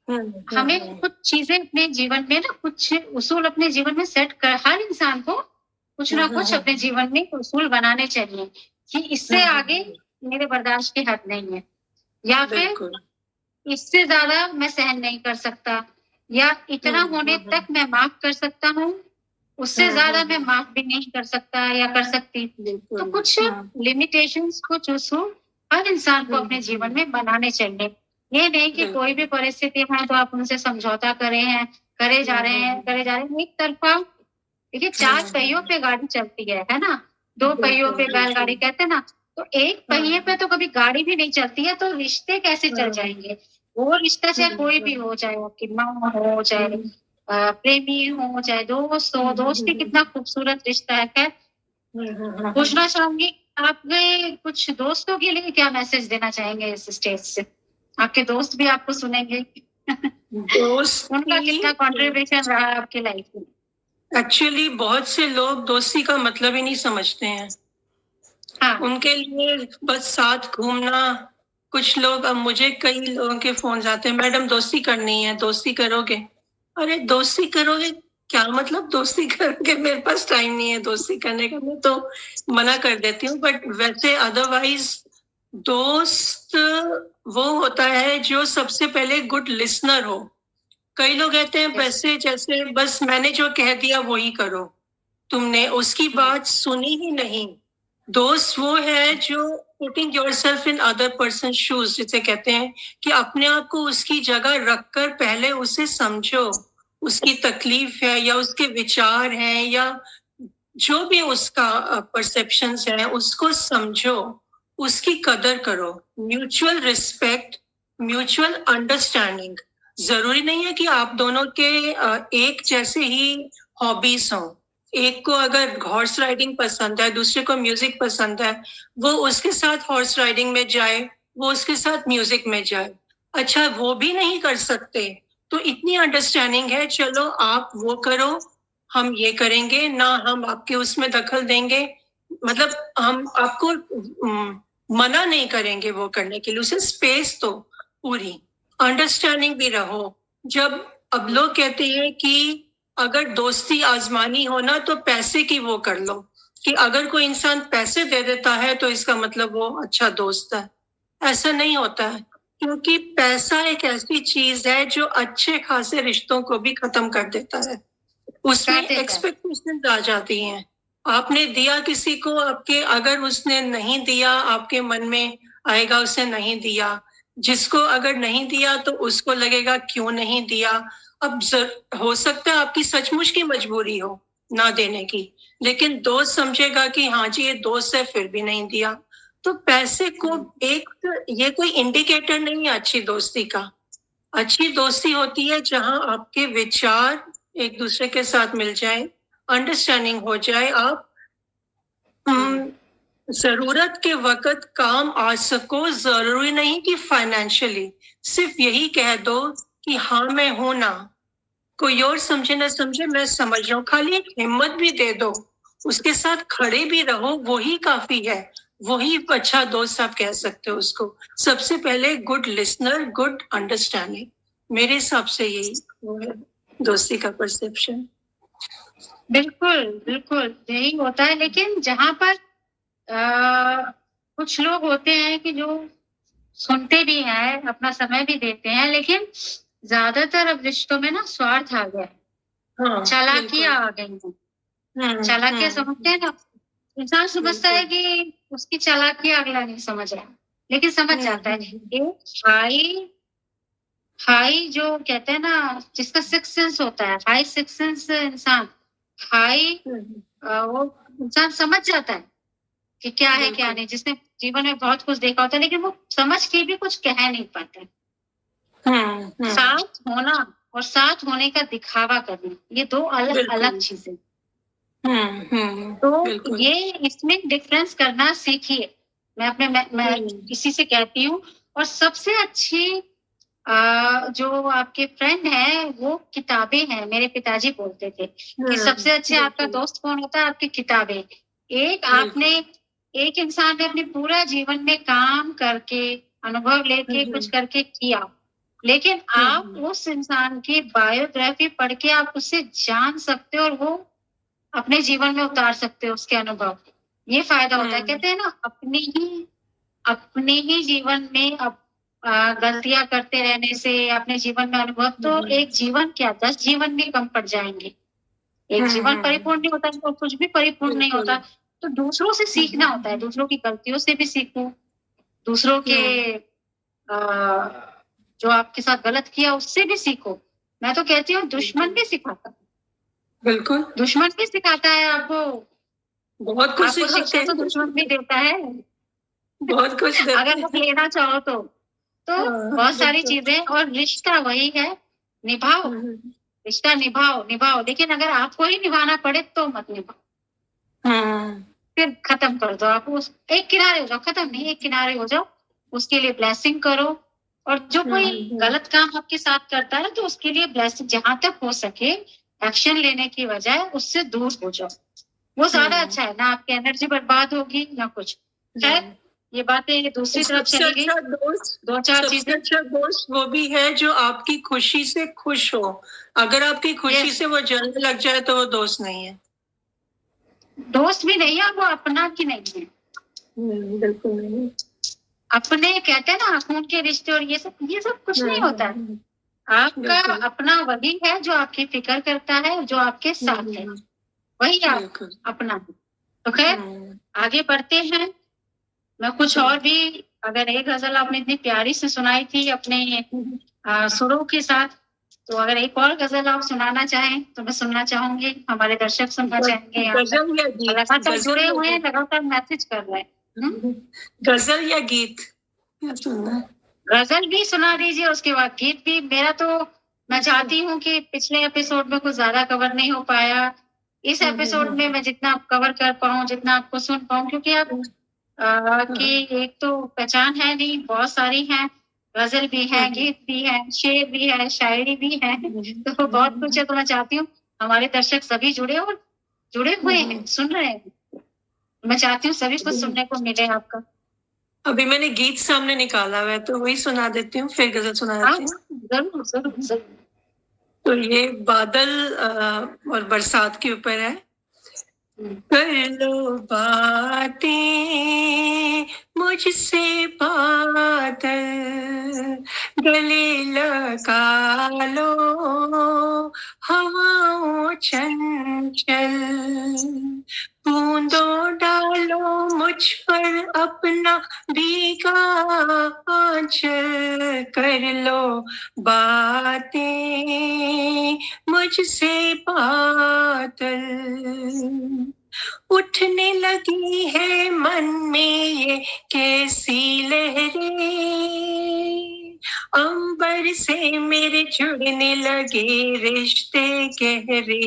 हमें कुछ चीजें अपने जीवन में ना, कुछ उसूल अपने जीवन में सेट कर, हर इंसान को कुछ ना कुछ अपने जीवन में उसूल बनाने चाहिए कि इससे आगे मेरे बर्दाश्त की हद नहीं है, या फिर बिल्कुल। इससे ज्यादा मैं सहन नहीं कर सकता, या इतना होने तक मैं माफ कर सकता हूँ, उससे ज्यादा मैं माफ भी नहीं कर सकता या कर सकती। तो कुछ लिमिटेशंस, कुछ उसूल हर इंसान को अपने जीवन में बनाने चाहिए। ये नहीं कि कोई भी परिस्थिति है तो आप उनसे समझौता करे जा रहे हैं एक तरफा। देखिए, चार पहियों पे गाड़ी चलती है ना, दो पहियों पे बैलगाड़ी कहते हैं ना, तो एक पहिए पे तो कभी गाड़ी भी नहीं चलती है, तो रिश्ते कैसे चल जाएंगे? वो रिश्ता चाहे कोई भी हो, चाहे आपकी माँ हो, चाहे प्रेमी हो, चाहे दोस्त हो, दोस्ती कितना खूबसूरत रिश्ता है। खैर, पूछना चाहूंगी, आपके कुछ दोस्तों के लिए क्या मैसेज देना चाहेंगे इस स्टेज से? आपके दोस्त भी आपको सुनेंगे। उनका कितना कॉन्ट्रीब्यूशन रहा आपकी लाइफ में? एक्चुअली बहुत से लोग दोस्ती का मतलब ही नहीं समझते हैं। हाँ, उनके लिए बस साथ घूमना। कुछ लोग, अब मुझे कई लोगों के फोन आते हैं, मैडम दोस्ती करनी है, दोस्ती करोगे? अरे दोस्ती करोगे क्या मतलब? दोस्ती करोगे, मेरे पास टाइम नहीं है दोस्ती करने का, मैं तो मना कर देती हूँ। बट वैसे अदरवाइज दोस्त वो होता है जो सबसे पहले गुड लिसनर हो। कई लोग कहते हैं वैसे जैसे बस मैंने जो कह दिया वही करो, तुमने उसकी बात सुनी ही नहीं। दोस्त वो है जो putting yourself in other person shoes जिसे कहते हैं, कि अपने आप को उसकी जगह रखकर पहले उसे समझो, उसकी तकलीफ है या उसके विचार हैं या जो भी उसका परसेप्शंस है उसको समझो, उसकी कदर करो। Mutual respect, mutual understanding. जरूरी नहीं है कि आप दोनों के एक जैसे ही हॉबीज हों। एक को अगर हॉर्स राइडिंग पसंद है, दूसरे को म्यूजिक पसंद है, वो उसके साथ हॉर्स राइडिंग में जाए, वो उसके साथ म्यूजिक में जाए। अच्छा, वो भी नहीं कर सकते तो इतनी अंडरस्टैंडिंग है, चलो आप वो करो, हम ये करेंगे ना, हम आपके उसमें दखल देंगे। मतलब हम आपको मना नहीं करेंगे वो करने के लिए, उसे स्पेस दो, पूरी अंडरस्टैंडिंग भी रहो। जब अब लोग कहते हैं कि अगर दोस्ती आजमानी हो ना तो पैसे की वो कर लो, कि अगर कोई इंसान पैसे दे देता है तो इसका मतलब वो अच्छा दोस्त है। ऐसा नहीं होता है, क्योंकि पैसा एक ऐसी चीज है जो अच्छे खासे रिश्तों को भी खत्म कर देता है। उसमें एक्सपेक्टेशन आ जाती हैं। आपने दिया किसी को, आपके अगर उसने नहीं दिया, आपके मन में आएगा उसे नहीं दिया। जिसको अगर नहीं दिया तो उसको लगेगा क्यों नहीं दिया। अब हो सकता है आपकी सचमुच की मजबूरी हो ना देने की, लेकिन दोस्त समझेगा कि हाँ जी ये दोस्त है फिर भी नहीं दिया। तो पैसे को एक, ये कोई इंडिकेटर नहीं है अच्छी दोस्ती का। अच्छी दोस्ती होती है जहां आपके विचार एक दूसरे के साथ मिल जाए, अंडरस्टैंडिंग हो जाए, आप जरूरत के वक्त काम आ सको। जरूरी नहीं कि फाइनेंशियली, सिर्फ यही कह दो कि हाँ मैं हूं ना, कोई और समझे ना समझे मैं समझ रहा हूँ, खाली एक हिम्मत भी दे दो, उसके साथ खड़े भी रहो, वही काफी है। वही अच्छा दोस्त आप कह सकते हो उसको। सबसे पहले गुड लिसनर, गुड अंडरस्टैंडिंग, मेरे हिसाब से यही वो है दोस्ती का परसेप्शन। बिल्कुल बिल्कुल यही होता है, लेकिन जहां पर कुछ लोग होते हैं कि जो सुनते भी हैं, अपना समय भी देते हैं, लेकिन ज्यादातर अब रिश्तों में ना स्वार्थ आ गया है, हाँ, चालाकियां आ गई हैं। चालाकियां समझते हैं ना, इंसान समझता है कि उसकी चालाकियां अगला नहीं समझ रहा, लेकिन समझ जाता है। एक हाई हाई जो कहते हैं ना, जिसका सिक्स सेंस होता है, हाई सिक्स सेंस इंसान, हाई वो इंसान समझ जाता है कि क्या है क्या बिल्कुल। नहीं, जिसने जीवन में बहुत कुछ देखा होता है, लेकिन वो समझ के भी कुछ कह नहीं पाता है। साथ होना और साथ होने का दिखावा करना, ये 2 अलग-अलग बिल्कुल। चीज़ें। तो बिल्कुल। ये इसमें डिफरेंस करना सीखिए। मैं इसी से कहती हूँ। और सबसे अच्छी जो आपके फ्रेंड हैं, वो किताबें हैं। मेरे पिताजी बोलते थे कि सबसे अच्छे आपका बिल्कुल। दोस्त कौन होता है? आपकी किताबें। एक इंसान ने अपने पूरा जीवन में काम करके, अनुभव लेके, कुछ करके किया, लेकिन आप उस इंसान की बायोग्राफी पढ़ के आप उससे जान सकते हो और वो अपने जीवन में उतार सकते हो उसके अनुभव। ये फ़ायदा होता है। कहते हैं ना, अपने ही जीवन में गलतियाँ करते रहने से अपने जीवन में अनुभव, तो एक जीवन क्या 10 जीवन भी कम पड़ जाएँगे। एक जीवन परिपूर्ण नहीं होता तो कुछ भी परिपूर्ण नहीं होता। तो दूसरों से सीखना होता है, दूसरों की गलतियों से भी सीखो, दूसरों के जो आपके साथ गलत किया उससे भी सीखो। मैं तो कहती हूँ दुश्मन भी सिखाता है। बिल्कुल। दुश्मन भी सिखाता है आपको। बहुत कुछ आपको सिखाते शिक्षा तो हैं। दुश्मन भी देता है। बहुत कुछ देते अगर आप हैं। लेना चाहो तो। तो बहुत सारी बिल्कुल। चीज़ें, और रिश्ता वही है, निभाओ, रिश्ता निभाओ, लेकिन अगर आपको ही निभाना पड़े तो मत निभाओ। फिर खत्म कर दो। आप उस एक किनारे हो जाओ, खत्म नहीं, एक किनारे हो जाओ, उसके लिए ब्लेसिंग करो। और जो कोई गलत काम आपके साथ करता है तो उसके लिए ब्लेसिंग, जहां तक हो सके एक्शन लेने की बजाय उससे दूर हो जाओ। वो ज्यादा अच्छा है ना, आपकी एनर्जी बर्बाद होगी ना कुछ। खैर, ये बातें दूसरी तरफ सबसे चली गई। अच्छा दोस्त, 2-4 सबसे चीजें। अच्छा दोस्त वो भी है जो आपकी खुशी से खुश हो। अगर आपकी खुशी Yes, से वो जलने लग जाए तो वो दोस्त नहीं है। दोस्त भी नहीं है, वो अपना की नहीं है। बिल्कुल नहीं। अपने कहते हैं ना, खून के रिश्ते और ये सब कुछ नहीं होता है। आपका बिल्कुल। अपना वही है जो आपकी फिक्र करता है, जो आपके साथ है, वही आप बिल्कुल। अपना है। तो खैर, आगे बढ़ते हैं। मैं कुछ और भी, अगर एक गजल आपने इतनी प्यारी से सुनाई थी अपने सुरों के साथ, तो अगर एक और गजल आप सुनाना चाहें तो मैं सुनना चाहूंगी। हमारे दर्शक सुनना चाहेंगे यहाँ पर। गजल या गीत? लगातार गजल जुड़े या हुए हैं, गीत? लगातार मैसेज कर रहे हैं। गजल या गीत क्या सुनना है? गजल भी सुना दीजिए, उसके बाद गीत भी। मेरा तो, मैं चाहती हूँ कि पिछले एपिसोड में कुछ ज्यादा कवर नहीं हो पाया, इस एपिसोड में मैं जितना कवर कर पाऊँ, जितना आपको सुन पाऊँ, क्योंकि आप की एक तो पहचान है नहीं, बहुत सारी हैं। गजल भी है, गीत भी है, शेर भी है, शायरी भी है, तो बहुत कुछ है। तो मैं चाहती हूँ हमारे दर्शक सभी जुड़े और जुड़े हुए हैं, सुन रहे हैं। मैं चाहती हूँ सभी कुछ सुनने को मिले आपका। अभी मैंने गीत सामने निकाला हुआ है तो वही सुना देती हूँ, फिर गजल सुना हाँ, देती हूँ। जरूर जरूर जरूर। तो ये बादल और बरसात के ऊपर है। कर लो बातें मुझसे बादल, गले लगा लो हवाओं चंचल, बूंदों डालो मुझ पर अपना भीगा आंचल, कर लो बातें मुझसे बादल, उठने लगी है मन में ये कैसी लहरें, अंबर से मेरे जुड़ने लगे रिश्ते गहरे,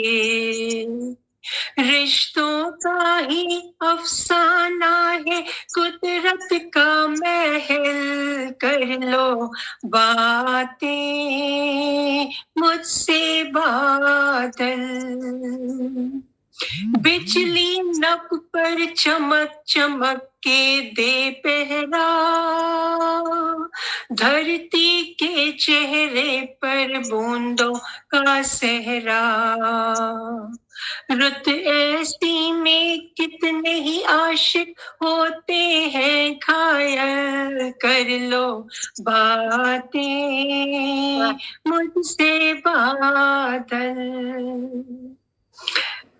रिश्तों का ही अफसाना है कुदरत का महल, कर लो बातें मुझसे बादल, बिजली नभ पर चमक चमक के दे पहरा, धरती के चेहरे पर बूंदों का सहरा, रुत ऐसी में कितने ही आशिक होते हैं घायल, कर लो बातें मुझसे बादल,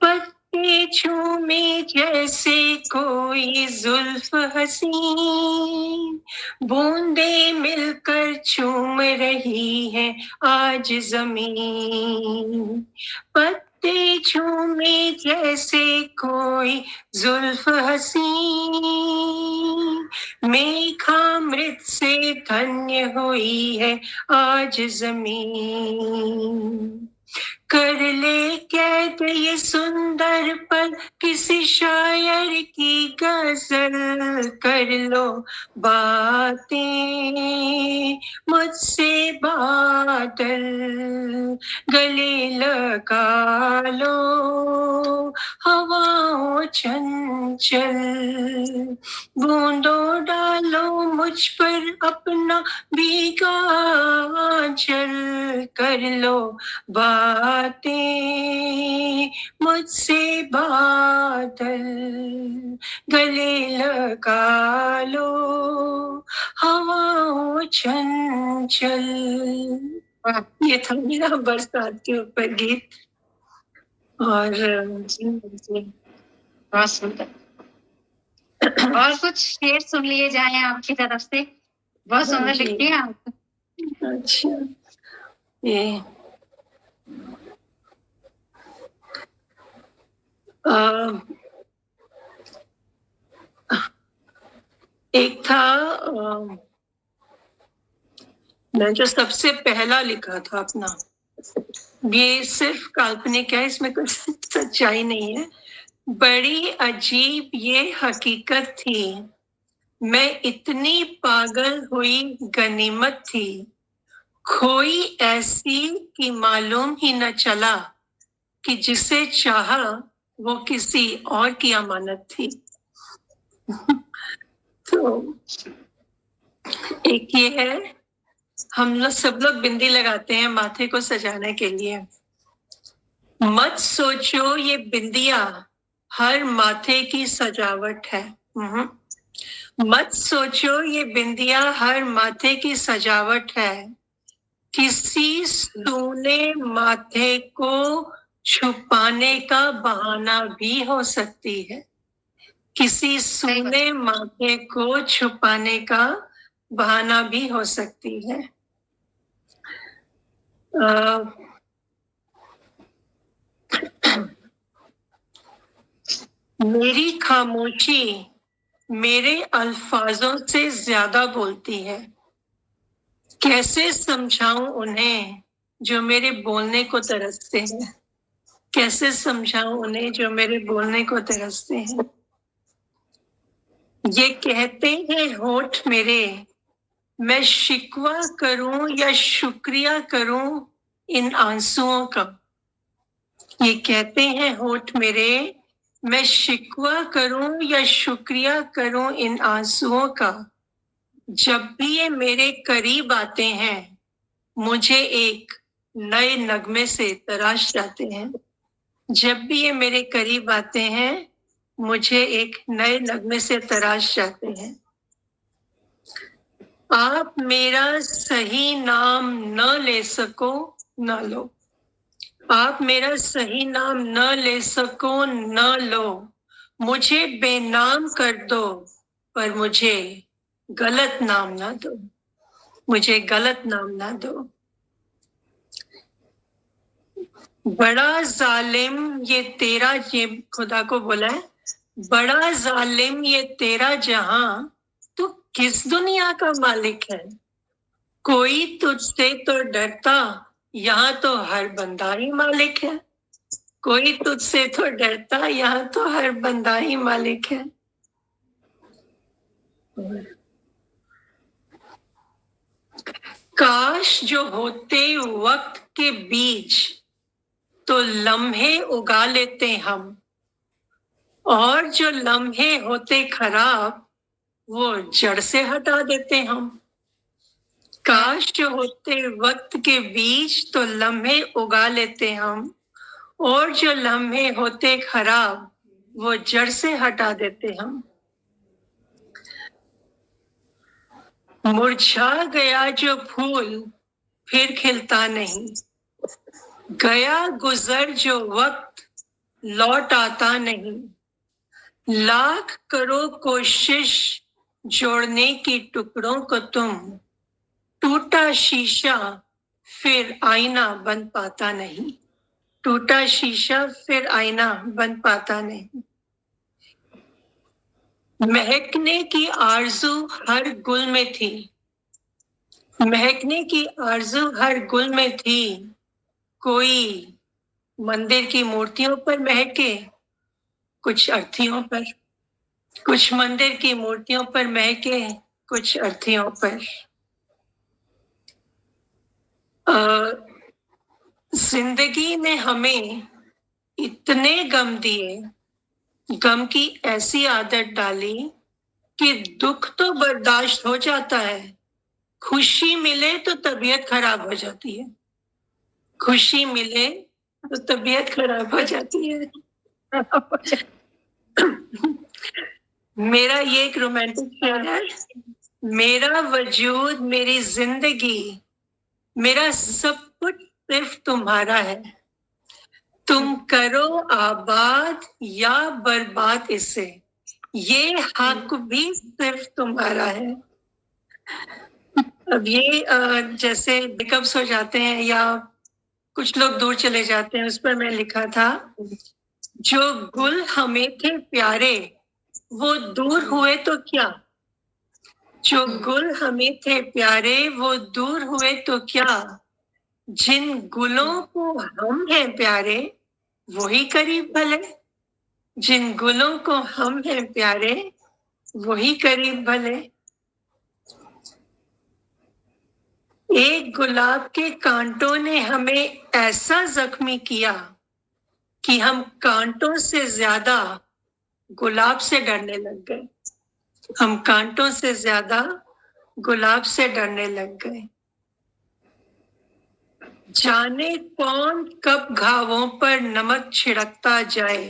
पत्ते झूमे जैसे कोई जुल्फ हसीन, बूंदे मिलकर चूम रही है आज जमीन, ते झूमे जैसे कोई जुल्फ हसी, मेघामृत से धन्य हुई है आज जमीन। कर ले कैद ये सुंदर पल किसी शायर की गजल, कर लो बातें मुझसे बादल, गले लगा लो हवाओं चंचल, बूंदों डालो मुझ पर अपना भीगा आंचल, कर लो बातें मुझसे बादल, गले लगा लो हवाओं चंचल। वाह, ये था मेरा बरसात के ऊपर गीत। और जी जी, बहुत सुंदर। और कुछ शेर सुन लिए जाए आपकी तरफ से? बहुत सुंदर जी। लिखती हैं आप। अच्छा, ये एक था मैं जो सबसे पहला लिखा था अपना, ये सिर्फ काल्पनिक है, इसमें कुछ सच्चाई नहीं है। बड़ी अजीब ये हकीकत थी, मैं इतनी पागल हुई गनीमत थी, खोई ऐसी कि मालूम ही न चला कि जिसे चाहा वो किसी और की अमानत थी। तो एक ये है, हम लोग सब लोग बिंदी लगाते हैं माथे को सजाने के लिए। मत सोचो ये बिंदिया हर माथे की सजावट है। मत सोचो ये बिंदिया हर माथे की सजावट है, किसी सूने माथे को छुपाने का बहाना भी हो सकती है, किसी सूने माथे को छुपाने का बहाना भी हो सकती है। मेरी खामोशी मेरे अल्फाजों से ज्यादा बोलती है, कैसे समझाऊं उन्हें जो मेरे बोलने को तरसते हैं, कैसे समझाऊं उन्हें जो मेरे बोलने को तरसते हैं। ये कहते हैं होठ मेरे, मैं शिकवा करूं या शुक्रिया करूं इन आंसुओं का। ये कहते हैं होठ मेरे, मैं शिकवा करूं या शुक्रिया करूं इन आंसुओं का। जब भी ये मेरे करीब आते हैं, मुझे एक नए नगमे से तराश जाते हैं। जब भी ये मेरे करीब आते हैं, मुझे एक नए नगमे से तराश जाते हैं। आप मेरा सही नाम न ले सको न लो, आप मेरा सही नाम न ले सको न लो, मुझे बेनाम कर दो पर मुझे गलत नाम ना दो, मुझे गलत नाम ना दो। बड़ा जालिम ये तेरा, ये खुदा को बोला है, बड़ा जालिम ये तेरा जहां, तू किस दुनिया का मालिक है। कोई तुझसे तो डरता, यहाँ तो हर बंदा ही मालिक है। कोई तुझसे तो डरता, यहाँ तो हर बंदा ही मालिक है। काश जो होते वक्त के बीज, तो लम्हे उगा लेते हम, और जो लम्हे होते खराब, वो जड़ से हटा देते हम। काश जो होते वक्त के बीज, तो लम्हे उगा लेते हम, और जो लम्हे होते खराब, वो जड़ से हटा देते हम। मुरझा गया जो फूल फिर खिलता नहीं, गया गुजर जो वक्त लौट आता नहीं। लाख करो कोशिश जोड़ने की टुकड़ों को तुम, टूटा शीशा फिर आईना बन पाता नहीं, टूटा शीशा फिर आईना बन पाता नहीं। महकने की आरज़ू हर गुल में थी, महकने की आरज़ू हर गुल में थी। कोई मंदिर की मूर्तियों पर महके, कुछ अर्थियों पर, कुछ मंदिर की मूर्तियों पर महके, कुछ अर्थियों पर। जिंदगी ने हमें इतने गम दिए, गम की ऐसी आदत डाली कि दुख तो बर्दाश्त हो जाता है, खुशी मिले तो तबीयत खराब हो जाती है, खुशी मिले तो तबीयत खराब हो जाती है। मेरा ये एक रोमांटिक शेर है। मेरा वजूद, मेरी जिंदगी, मेरा सब कुछ सिर्फ तुम्हारा है। तुम करो आबाद या बर्बाद इसे, ये हक भी सिर्फ तुम्हारा है। अब ये जैसे ब्रेकअप्स हो जाते हैं या कुछ लोग दूर चले जाते हैं, उस पर मैं लिखा था, जो गुल हमें थे प्यारे वो दूर हुए तो क्या, जो गुल हमें थे प्यारे वो दूर हुए तो क्या, जिन गुलों को हम हैं प्यारे वही करीब भले, जिन गुलों को हम हैं प्यारे वही करीब भले। एक गुलाब के कांटों ने हमें ऐसा जख्मी किया कि हम कांटों से ज्यादा गुलाब से डरने लग गए, हम कांटों से ज्यादा गुलाब से डरने लग गए। जाने कौन कब घावों पर नमक छिड़कता जाए,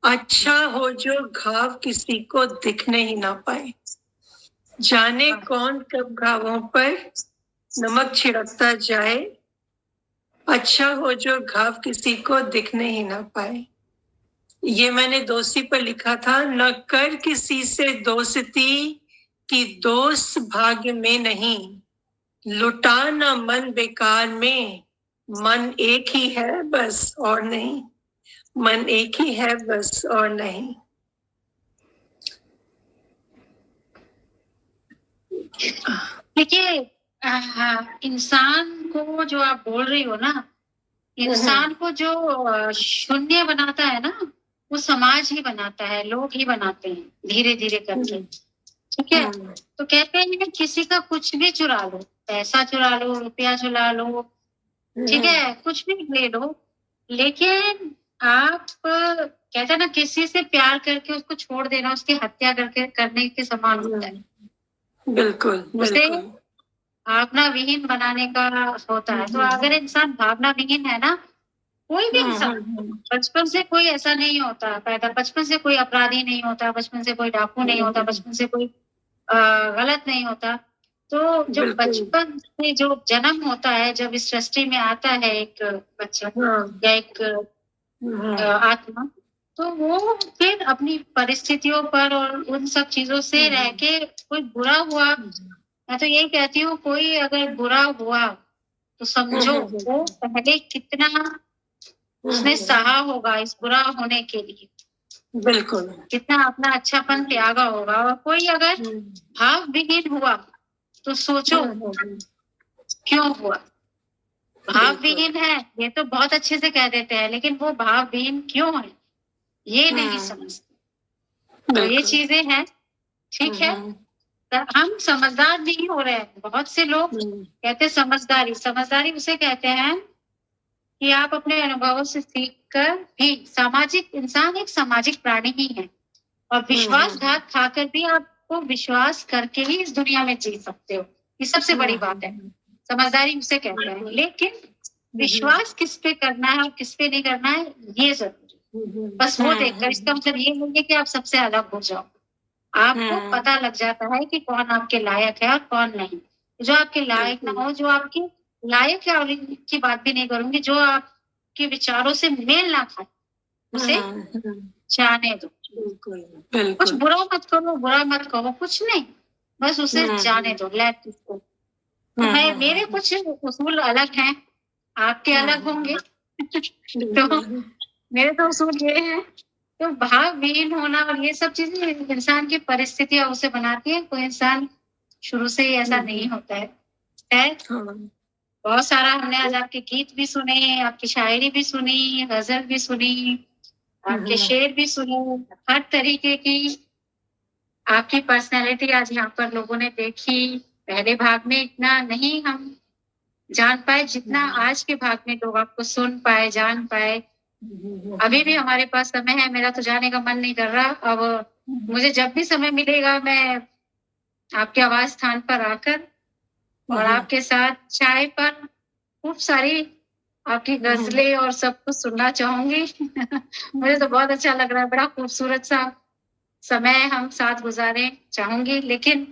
अच्छा हो जो घाव किसी को दिखने ही ना पाए। जाने कौन कब घावों पर नमक छिड़कता जाए, अच्छा हो जो घाव किसी को दिखने ही ना पाए। ये मैंने दोस्ती पर लिखा था। न कर किसी से दोस्ती कि दोस्त भाग्य में नहीं, लुटा न मन बेकार में, मन एक ही है बस और नहीं, मन एक ही है बस और नहीं। देखिए, इंसान को जो आप बोल रही हो ना, इंसान को जो शून्य बनाता है ना, वो समाज ही बनाता है, लोग ही बनाते हैं धीरे धीरे करके। ठीक है, तो कहते हैं कि किसी का कुछ भी चुरा लो, पैसा चुरा लो, रुपया चुरा लो, ठीक है, कुछ भी ले लो, लेकिन आप कहते हैं ना, किसी से प्यार करके उसको छोड़ देना उसकी हत्या करके करने के समान होता है। बिल्कुल, उसे बिल्कुल। भावना विहीन बनाने का होता है। तो अगर इंसान भावना विहीन है ना, कोई भी इंसान, बचपन से कोई ऐसा नहीं होता पैदा, बचपन से कोई अपराधी नहीं होता, बचपन से कोई डाकू नहीं होता, बचपन से कोई गलत नहीं होता। तो जब बचपन से जो जन्म होता है, जब इस सृष्टि में आता है एक बच्चा या एक आत्मा, तो वो फिर अपनी परिस्थितियों पर और उन सब चीजों से रह के, कोई बुरा हुआ, मैं तो यही कहती हूँ, कोई अगर बुरा हुआ तो समझो वो पहले कितना उसने सहा होगा इस बुरा होने के लिए, बिल्कुल, कितना अपना अच्छापन त्यागा होगा। और कोई अगर भाव विहीन हुआ तो सोचो क्यों हुआ। भाव विहीन है ये तो बहुत अच्छे से कह देते हैं, लेकिन वो भाव विहीन क्यों है ये नहीं समझते। तो ये चीजें हैं, ठीक है। तो हम समझदार नहीं हो रहे हैं। बहुत से लोग कहते हैं समझदारी, समझदारी उसे कहते हैं कि आप अपने अनुभवों से सीख कर भी, सामाजिक इंसान एक सामाजिक प्राणी ही है, और विश्वासघात खाकर भी आपको विश्वास करके ही इस दुनिया में जी सकते हो। ये सबसे बड़ी बात है, समझदारी उसे कहते हैं। लेकिन विश्वास किस पे करना है और किस पे नहीं करना है ये जरूरी, बस वो देखकर, इसका मतलब ये नहीं है कि आप सबसे अलग हो जाओ। आपको पता लग जाता है कि कौन आपके लायक है और कौन नहीं। जो आपके लायक ना हो, जो आपके लायक है, और इनकी बात भी नहीं करूंगी, जो आपके विचारों से मेल ना खाए उसे जाने दो। कुछ बुरा मत करो, बुरा मत कहो, कुछ नहीं, बस उसे जाने दो, लेट इसको। तो मेरे कुछ उसूल अलग हैं, आपके अलग होंगे, तो मेरे तो उसूल ये है, तो भावहीन होना और ये सब चीजें इंसान की परिस्थितियां उसे बनाती है। कोई इंसान शुरू से ही ऐसा नहीं होता है। हाँ, बहुत सारा हमने आज आपके गीत भी सुने, आपकी शायरी भी सुनी, गजल भी सुनी, आपके शेर भी सुने, हर तरीके की आपकी पर्सनैलिटी आज यहाँ पर लोगों ने देखी। पहले भाग में इतना नहीं हम जान पाए जितना आज के भाग में लोग आपको सुन पाए, जान पाए। अभी भी हमारे पास समय है, मेरा तो जाने का मन नहीं कर रहा। अब मुझे जब भी समय मिलेगा मैं आपके आवाज स्थान पर आकर और आपके साथ चाय पर खूब सारी आपकी गजलें और सब कुछ सुनना चाहूंगी। मुझे तो बहुत अच्छा लग रहा है, बड़ा खूबसूरत सा समय हम साथ गुजारे चाहूंगी। लेकिन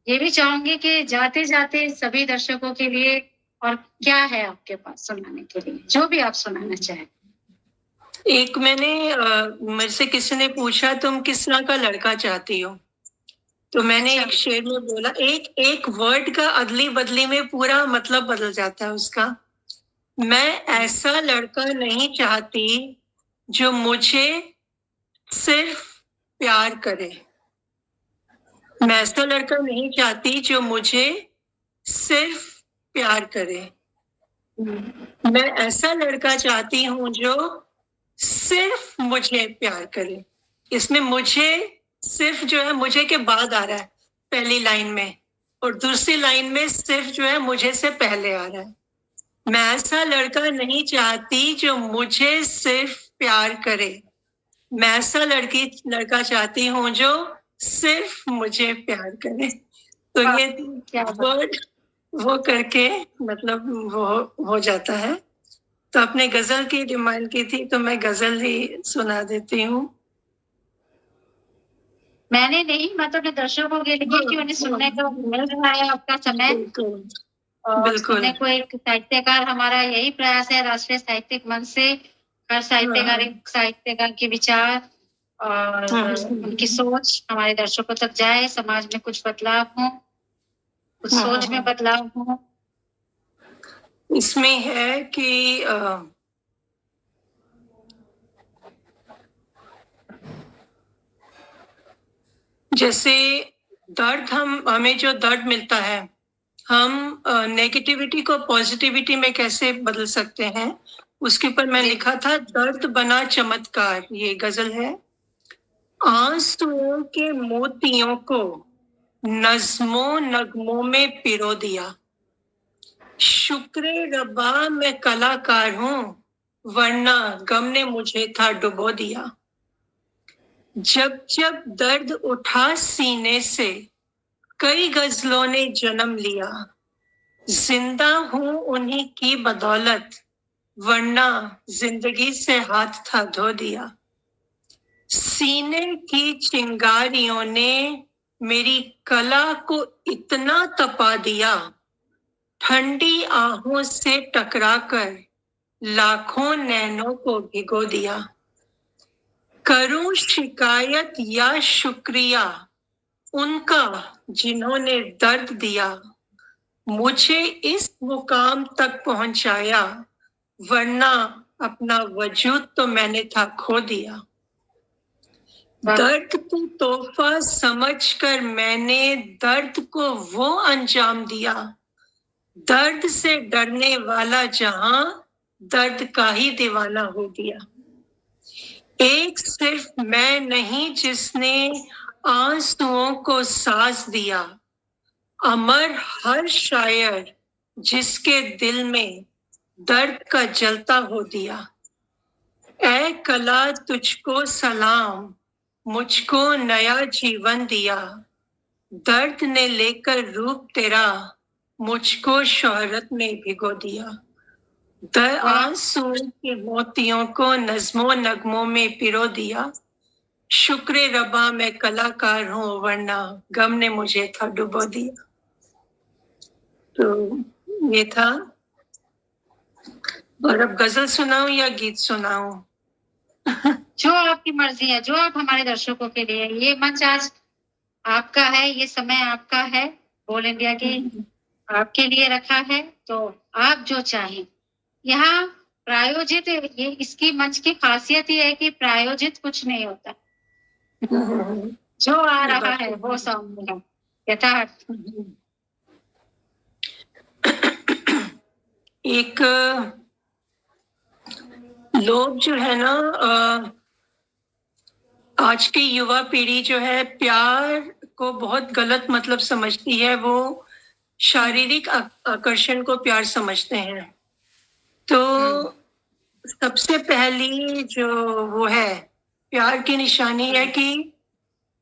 ये भी चाहूंगी कि जाते जाते सभी दर्शकों के लिए और क्या है आपके पास सुनाने के लिए, जो भी आप सुनाना चाहें। एक मैंने मेरे से किसी ने पूछा तुम किस तरह का लड़का चाहती हो, तो मैंने अच्छा। एक शेर में बोला, एक एक वर्ड का अदली बदली में पूरा मतलब बदल जाता है उसका। मैं ऐसा लड़का नहीं चाहती जो मुझे सिर्फ प्यार करे। मैं ऐसा लड़का नहीं चाहती जो मुझे सिर्फ प्यार करे। मैं ऐसा लड़का चाहती हूँ जो सिर्फ मुझे प्यार करे। इसमें मुझे सिर्फ जो है मुझे के बाद आ रहा है पहली लाइन में, और दूसरी लाइन में सिर्फ जो है मुझे से पहले आ रहा है। मैं ऐसा लड़का नहीं चाहती जो मुझे सिर्फ प्यार करे। मैं ऐसा लड़का चाहती हूँ जो सिर्फ मुझे प्यार करे। तो ये वर्ड वो करके मतलब वो हो जाता है। तो आपने गजल की डिमांड की थी, तो मैं गजल ही सुना देती हूँ। मैंने नहीं, मैं तो अपने दर्शकों के लिए कि उन्हें सुनने को मिल रहा है आपका समय। और सुनने को एक साहित्यकार, हमारा यही प्रयास है राष्ट्रीय साहित्यिक मंच से, हर साहित्यकार के विचार और उनकी सोच हमारे दर्शकों तक जाए, समाज में कुछ बदलाव हो, कुछ सोच में बदलाव हो। इसमें है कि जैसे हमें जो दर्द मिलता है, हम नेगेटिविटी को पॉजिटिविटी में कैसे बदल सकते हैं, उसके ऊपर मैं लिखा था, दर्द बना चमत्कार। ये गजल है। आंसुओं के मोतियों को नज़्मों नगमों में पिरो दिया। शुक्र रब्बा मैं कलाकार हूँ, वरना गम ने मुझे था डुबो दिया। जब जब दर्द उठा सीने से, कई गजलों ने जन्म लिया। जिंदा हूँ उन्हीं की बदौलत, वरना जिंदगी से हाथ था धो दिया। सीने की चिंगारियों ने मेरी कला को इतना तपा दिया, ठंडी आहों से टकराकर लाखों नैनों को भिगो दिया। करूं शिकायत या शुक्रिया उनका जिन्होंने दर्द दिया, मुझे इस मुकाम तक पहुंचाया, वरना अपना वजूद तो मैंने था खो दिया। दर्द को तोहफा समझकर मैंने दर्द को वो अंजाम दिया। दर्द से डरने वाला जहां दर्द का ही दीवाना हो गया। एक सिर्फ मैं नहीं जिसने आंसुओं को साज दिया, अमर हर शायर जिसके दिल में दर्द का जलता हो दिया। ऐ कला तुझको सलाम, मुझको नया जीवन दिया। दर्द ने लेकर रूप तेरा मुझको शोहरत में भिगो दिया। आंसू के मोतियों को नज़्मों नगमों में पिरो दिया। शुक्र रब्बा मैं कलाकार हूँ, वरना गम ने मुझे था डुबो दिया। तो ये था। और अब गजल सुनाऊं या गीत सुनाऊं? जो आपकी मर्जी है, जो आप हमारे दर्शकों के लिए, ये मंच आज आपका है, ये समय आपका है, बोल इंडिया की आपके लिए रखा है। तो आप जो चाहें, यहाँ प्रायोजित, ये इसकी मंच की खासियत ये है कि प्रायोजित कुछ नहीं होता, जो आ ये रहा बात है तो वो सामने है, यथार्थ। एक लोग जो है ना, आज की युवा पीढ़ी जो है प्यार को बहुत गलत मतलब समझती है। वो शारीरिक आकर्षण को प्यार समझते हैं। तो सबसे पहली जो वो है प्यार की निशानी है कि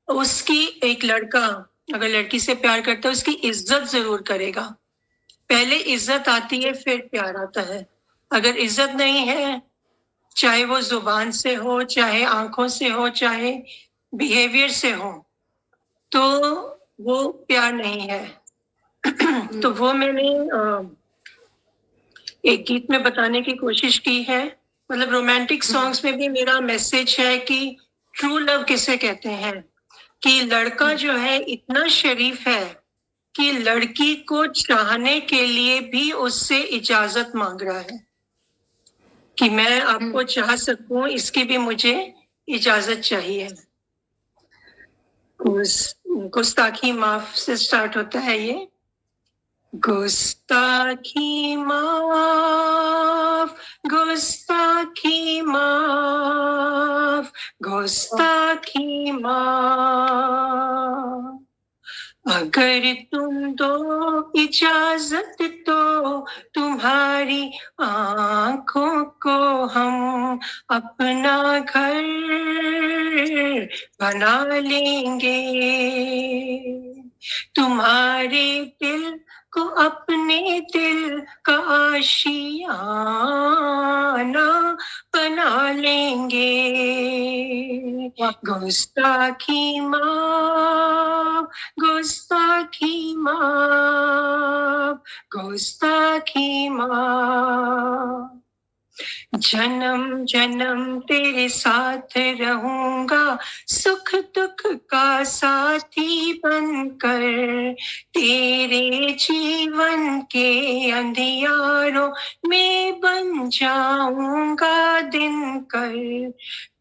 उसकी, एक लड़का अगर लड़की से प्यार करता है उसकी इज्जत जरूर करेगा। पहले इज्जत आती है फिर प्यार आता है। अगर इज्जत नहीं है, चाहे वो जुबान से हो, चाहे आंखों से हो, चाहे बिहेवियर से हो, तो वो प्यार नहीं है। तो वो मैंने एक गीत में बताने की कोशिश की है। मतलब रोमांटिक सॉन्ग्स में भी मेरा मैसेज है कि ट्रू लव किसे कहते हैं, कि लड़का जो है इतना शरीफ है कि लड़की को चाहने के लिए भी उससे इजाजत मांग रहा है कि मैं आपको चाह सकूं, इसकी भी मुझे इजाजत चाहिए। गुस्ताखी माफ से स्टार्ट होता है ये। गुस्ताखी माफ, गुस्ताखी माफ, गुस्ताखी माफ। अगर तुम दो इजाजत तो तुम्हारी आंखों को हम अपना घर बना लेंगे। तुम्हारे दिल को अपने दिल का आशियाना बना लेंगे। गुस्ताखी माफ, गुस्ताखी माफ, गुस्ताखी माफ। जन्म जन्म तेरे साथ रहूंगा, सुख दुख का साथी बनकर, तेरे जीवन के अंधियारों में बन जाऊंगा दिन कर।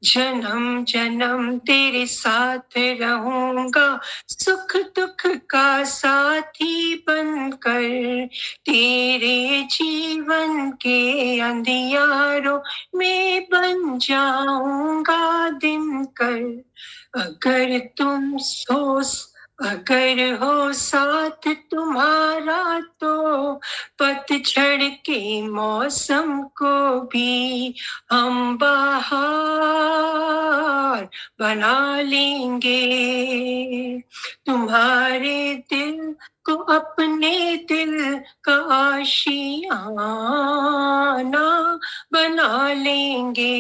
जन्म जन्म तेरे साथ रहूंगा, सुख दुख का साथी बनकर, तेरे जीवन के अंधियारों में बन जाऊंगा दिन कर। अगर तुम अगर हो साथ तुम्हारा तो पतझड़ के मौसम को भी हम बाहर बना लेंगे। तुम्हारे दिल को अपने दिल का आशियाना बना लेंगे।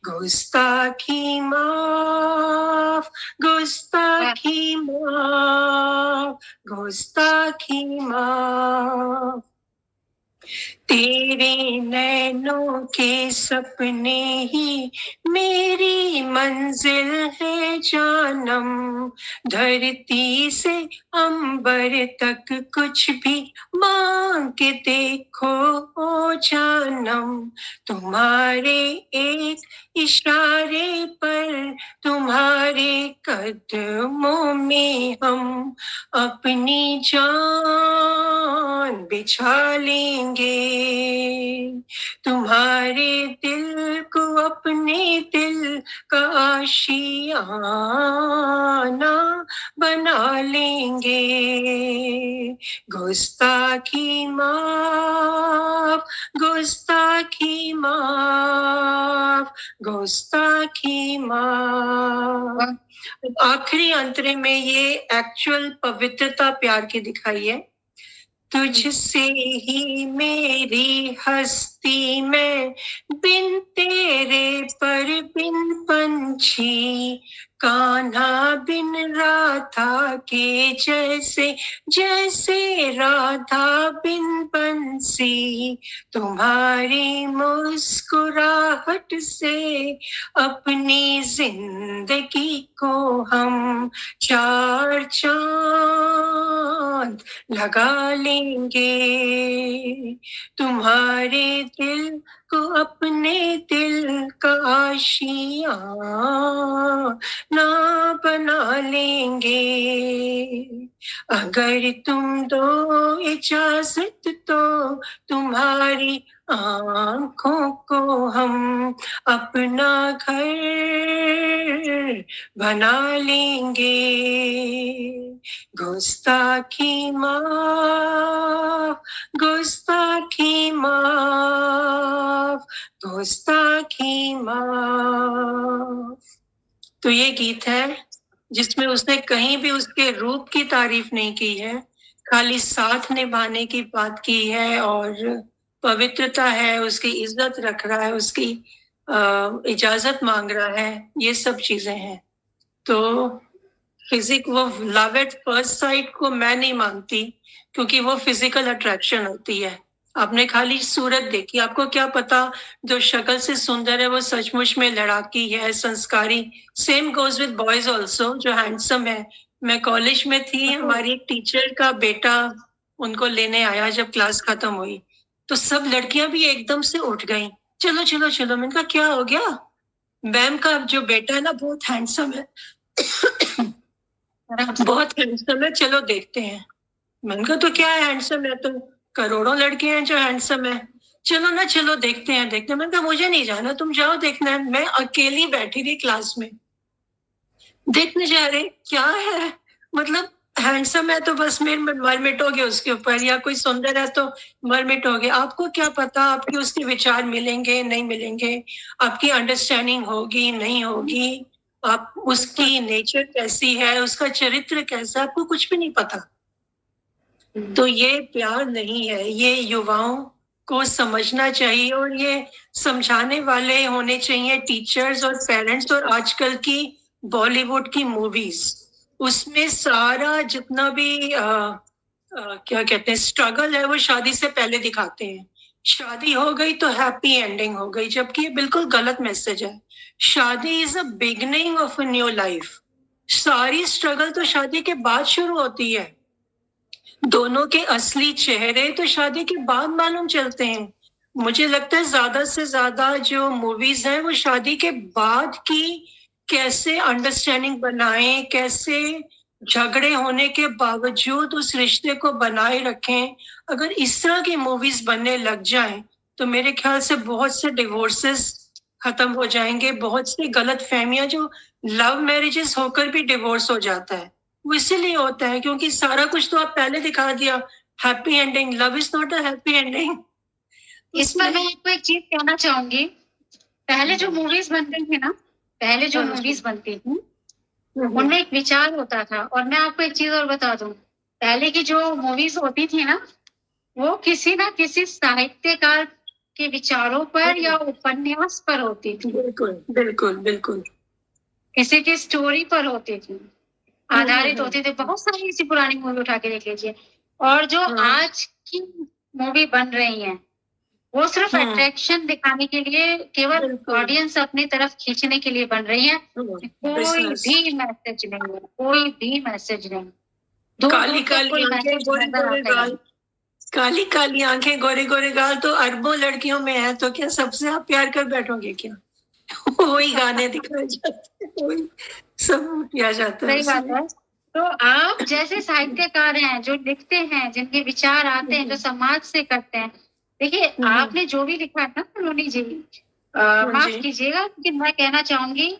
गुस्ताखी माफ, गुस्ताखी माफ, गुस्ताखी माफ। तेरे नैनों के सपने ही मेरी मंजिल है जानम। धरती से अंबर तक कुछ भी मांग के देखो ओ जानम। तुम्हारे एक इशारे पर, तुम्हारे कदमों में हम अपनी जान बिछा लेंगे। तुम्हारे दिल को अपने दिल का आशियाना बना लेंगे। गुस्ताखी माफ, गुस्ताखी माफ, गुस्ताखी माफ। आखिरी अंतरे में ये एक्चुअल पवित्रता प्यार की दिखाई है। तुझसे ही मेरी हस्ती में, बिन तेरे पर बिन पंछी, कान्हा बिन राधा के जैसे, जैसे राधा बिन बंसी। तुम्हारी मुस्कुराहट से अपनी जिंदगी को हम चार चांद बांध लगा लेंगे, तुम्हारे दिल को अपने दिल का आशियाना बना लेंगे, अगर तुम दो इजाजत तो तुम्हारी आंखों को हम अपना घर बना लेंगे, गुस्ताखी माफ, गुस्ताखी माफ, गुस्ताखी माफ। तो ये गीत है जिसमें उसने कहीं भी उसके रूप की तारीफ नहीं की है, खाली साथ निभाने की बात की है, और पवित्रता है, उसकी इज्जत रख रहा है, उसकी इजाजत मांग रहा है, ये सब चीजें हैं। तो वो लव एट फर्स्ट साइट को मैं नहीं मानती, क्योंकि वो फिजिकल अट्रैक्शन होती है। आपने खाली सूरत देखी, आपको क्या पता जो शक्ल से सुंदर है वो सचमुच में लड़ाकी है, संस्कारी। Same goes with boys also, जो हैंडसम है। मैं कॉलेज में थी, हमारी एक टीचर का बेटा उनको लेने आया जब क्लास खत्म हुई, तो सब लड़कियां भी एकदम से उठ गईं, चलो चलो चलो। मैंने कहा क्या हो गया? मैम का जो बेटा है ना बहुत हैंडसम है, बहुत हैंडसम है, चलो देखते हैं। मैंने कहा तो क्या है हैंडसम है? तो करोड़ों लड़के हैं जो हैंडसम है, चलो ना, चलो देखते हैं देखते हैं। मैंने कहा मुझे नहीं जाना, तुम जाओ देखना है। मैं अकेली बैठी थी क्लास में, देखने जा रहे क्या है, मतलब हैंडसम है तो बस मर मिटोगे उसके ऊपर, या कोई सुंदर है तो मर मिटोगे। आपको क्या पता आपके उसके विचार मिलेंगे नहीं मिलेंगे, आपकी अंडरस्टैंडिंग होगी नहीं होगी, आप उसकी नेचर कैसी है, उसका चरित्र कैसा, आपको कुछ भी नहीं पता। तो ये प्यार नहीं है, ये युवाओं को समझना चाहिए, और ये समझाने वाले होने चाहिए टीचर्स और पेरेंट्स। और आजकल की बॉलीवुड की मूवीज, उसमें सारा जितना भी क्या कहते हैं स्ट्रगल है, वो शादी से पहले दिखाते हैं। शादी हो गई तो हैप्पी एंडिंग हो गई, जबकि ये बिल्कुल गलत मैसेज है। शादी is a beginning of a new life. सारी स्ट्रगल तो शादी के बाद शुरू होती है। दोनों के असली चेहरे तो शादी के बाद मालूम चलते हैं। मुझे लगता है ज्यादा से ज्यादा जो मूवीज हैं वो शादी के बाद की कैसे अंडरस्टैंडिंग बनाएं, कैसे झगड़े होने के बावजूद उस रिश्ते को बनाए रखें। अगर इस तरह की मूवीज बनने लग जाएं तो मेरे ख्याल से बहुत से डिवोर्सेस खत्म हो जाएंगे, बहुत सी गलत फहमियां, जो लव मैरिजेस होकर भी डिवोर्स हो जाता है वो इसीलिए होता है क्योंकि सारा कुछ तो आप पहले दिखा दिया, happy ending. Love is not a happy ending. इस पर मैं आपको एक चीज कहना चाहूंगी, पहले जो मूवीज बनती थी ना, पहले जो मूवीज बनती थी उनमें एक विचार होता था। और मैं आपको एक चीज और बता दूं, पहले की जो मूवीज होती थी ना, वो किसी ना किसी साहित्यकार के विचारों पर या उपन्यास पर होती थी, बिल्कुल बिल्कुल बिल्कुल, किसी की स्टोरी पर होती थी, आधारित होते थे। बहुत सारी ऐसी पुरानी मूवी उठा के देख लीजिए। और जो आज की मूवी बन रही है वो सिर्फ अट्रैक्शन दिखाने के लिए, केवल ऑडियंस अपनी तरफ खींचने के लिए बन रही है। कोई भी मैसेज नहीं है, कोई भी मैसेज नहीं। काली काली आंखें गोरे गोरे गाल, काली काली आंखें गोरे गोरे गाल तो अरबों लड़कियों में है, तो क्या सबसे आप प्यार कर बैठोगे क्या? वही गाने दिखाए जाते हैं, वही सब किया जाता है। सही बात है। तो आप जैसे साहित्यकार हैं जो लिखते हैं, जिनके विचार आते हैं, जो समाज से करते हैं, देखिए आपने जो भी लिखा है ना सलोनी जी, माफ कीजिएगा लेकिन मैं कहना चाहूंगी,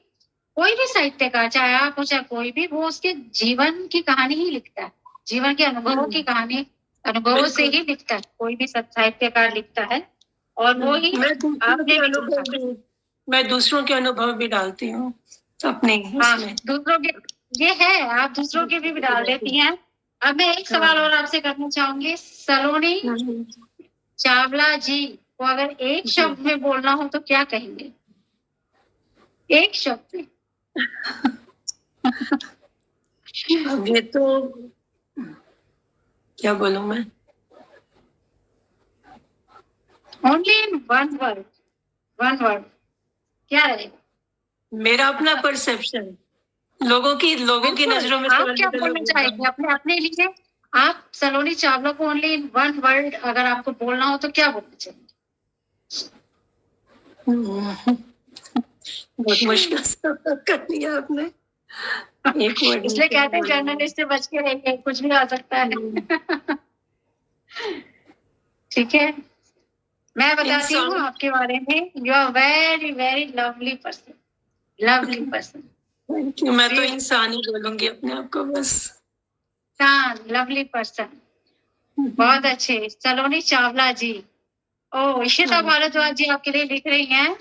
कोई भी साहित्यकार, चाहे आप हो चाहे कोई भी, वो उसके जीवन की कहानी ही लिखता है, जीवन के अनुभवों की कहानी, अनुभवों से ही लिखता है। कोई भी साहित्यकार लिखता है, और वो ही आपने भी लिखा। मैं दूसरों के अनुभव भी डालती हूँ अपने उसमें। दूसरों के, ये है, आप दूसरों के भी डाल देती हैं। अब मैं एक सवाल और आपसे करना चाहूंगी, सलोनी चावला जी को अगर एक शब्द में बोलना हो तो क्या कहेंगे? एक शब्द में। अब ये तो क्या बोलूं मैं? Only in one word, one word, क्या रहेगा? मेरा अपना परसेप्शन, लोगों की नजरों में आप क्या बोलना चाहेंगे अपने अपने लिए? आप सलोनी चावला को ओनली इन वन वर्ड अगर आपको बोलना हो तो क्या बोलना चाहिए? बहुत मुश्किल सवाल कर लिया आपने। एक वर्ड इसलिए कहते हैं जर्नलिस्ट से बच के रहिए, कुछ भी आ सकता है। ठीक है, मैं बताती हूँ इंसान आपके बारे में। You are very very lovely person, lovely person. Thank you. मैं तो जी। इंसान ही बोलूंगी अपने आप को बस। लवली पर्सन, बहुत अच्छे। सलोनी चावला जी। ओ, इशिता भारद्वाज जी आपके लिए लिख रही हैं,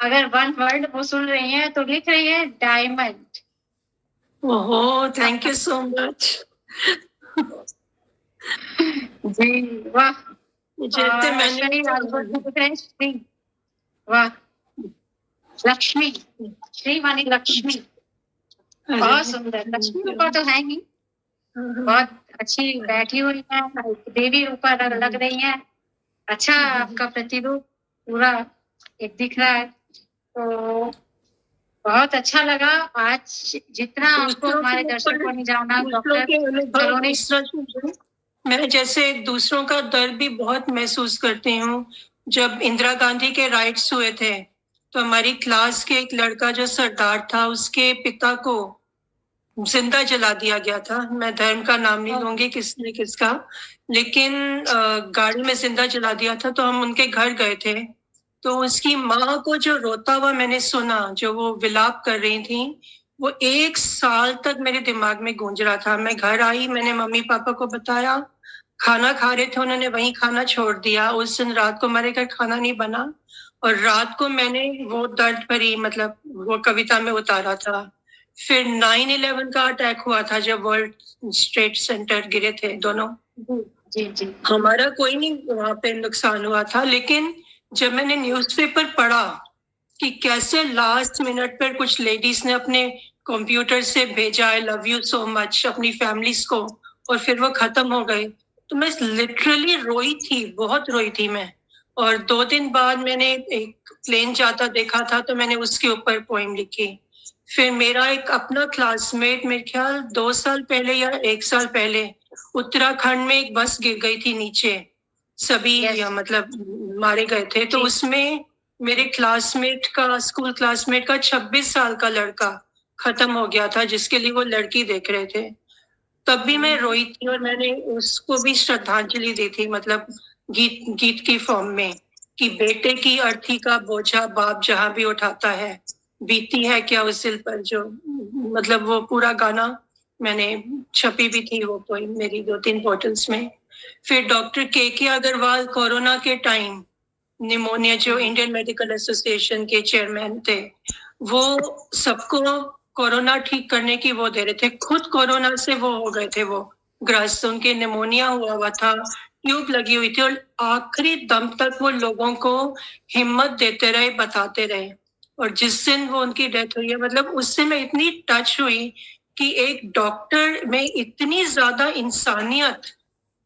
अगर वन वर्ड वो सुन रही हैं तो लिख रही है डायमंड। ओहो, थैंक यू सो मच। जी वाह। जैसे मैंने अश्वनी राजपूत को लिख रहे हैं श्री। वाह। लक्ष्मी, श्री मानी लक्ष्मी, बहुत सुंदर। लक्ष्मी रूपा तो है ही, बहुत अच्छी बैठी हुई है, देवी रूपा लग रही है। अच्छा, आपका प्रतिरूप पूरा एक दिख रहा है, तो बहुत अच्छा लगा। आज जितना आपको हमारे दर्शकों ने जाना डॉक्टर सलोनी। मैं जैसे दूसरों का दर्द भी बहुत महसूस करती हूँ। जब इंदिरा गांधी के राइट्स हुए थे तो हमारी क्लास के एक लड़का जो सरदार था, उसके पिता को जिंदा जला दिया गया था। मैं धर्म का नाम नहीं लूंगी किसने किसका, लेकिन गाड़ी में जिंदा जला दिया था। तो हम उनके घर गए थे, तो उसकी माँ को जो रोता हुआ मैंने सुना, जो वो विलाप कर रही थी, वो 1 साल तक मेरे दिमाग में गूंज रहा था। मैं घर आई, मैंने मम्मी पापा को बताया, खाना खा रहे थे, उन्होंने वहीं खाना छोड़ दिया। उस दिन रात को हमारे घर खाना नहीं बना, और रात को मैंने वो दर्द भरी मतलब वो कविता में उतारा था। फिर 9/11 का अटैक हुआ था, जब वर्ल्ड ट्रेड सेंटर गिरे थे दोनों। जी जी। हमारा कोई नहीं वहां पे नुकसान हुआ था, लेकिन जब मैंने न्यूज़पेपर पढ़ा कि कैसे लास्ट मिनट पर कुछ लेडीज ने अपने कंप्यूटर से भेजा I love you so much अपनी फैमिलीज को, और फिर वो खत्म हो गए, तो मैं लिटरली रोई थी, बहुत रोई थी मैं। और 2 दिन बाद मैंने एक प्लेन जाता देखा था, तो मैंने उसके ऊपर पोएम लिखी। फिर मेरा एक अपना क्लासमेट, मेरे ख्याल 2 साल पहले या 1 साल पहले उत्तराखंड में एक बस गिर गई थी नीचे, सभी मतलब मारे गए थे। तो उसमें मेरे क्लासमेट का, स्कूल क्लासमेट का 26 साल का लड़का खत्म हो गया था, जिसके लिए वो लड़की देख रहे थे। तब भी मैं रोई थी, और मैंने उसको भी श्रद्धांजलि दी थी, मतलब गीत की फॉर्म में, कि बेटे की अर्थी का बोझा बाप जहां भी उठाता है, बीती है क्या उस दिल पर जो, मतलब वो पूरा गाना मैंने छपी भी थी वो पोएम मेरी 2-3 बोतल्स में। फिर डॉक्टर के अग्रवाल कोरोना के टाइम निमोनिया, जो इंडियन मेडिकल एसोसिएशन के चेयरमैन थे, वो सबको कोरोना ठीक करने की वो दे रहे थे, खुद कोरोना से वो हो गए थे, वो ग्रस्त, उनके निमोनिया हुआ था, ट्यूब लगी हुई थी, और आखिरी दम तक वो लोगों को हिम्मत देते रहे, बताते रहे। और जिस दिन वो उनकी डेथ हुई है, मतलब उससे मैं इतनी टच हुई कि एक डॉक्टर में इतनी ज्यादा इंसानियत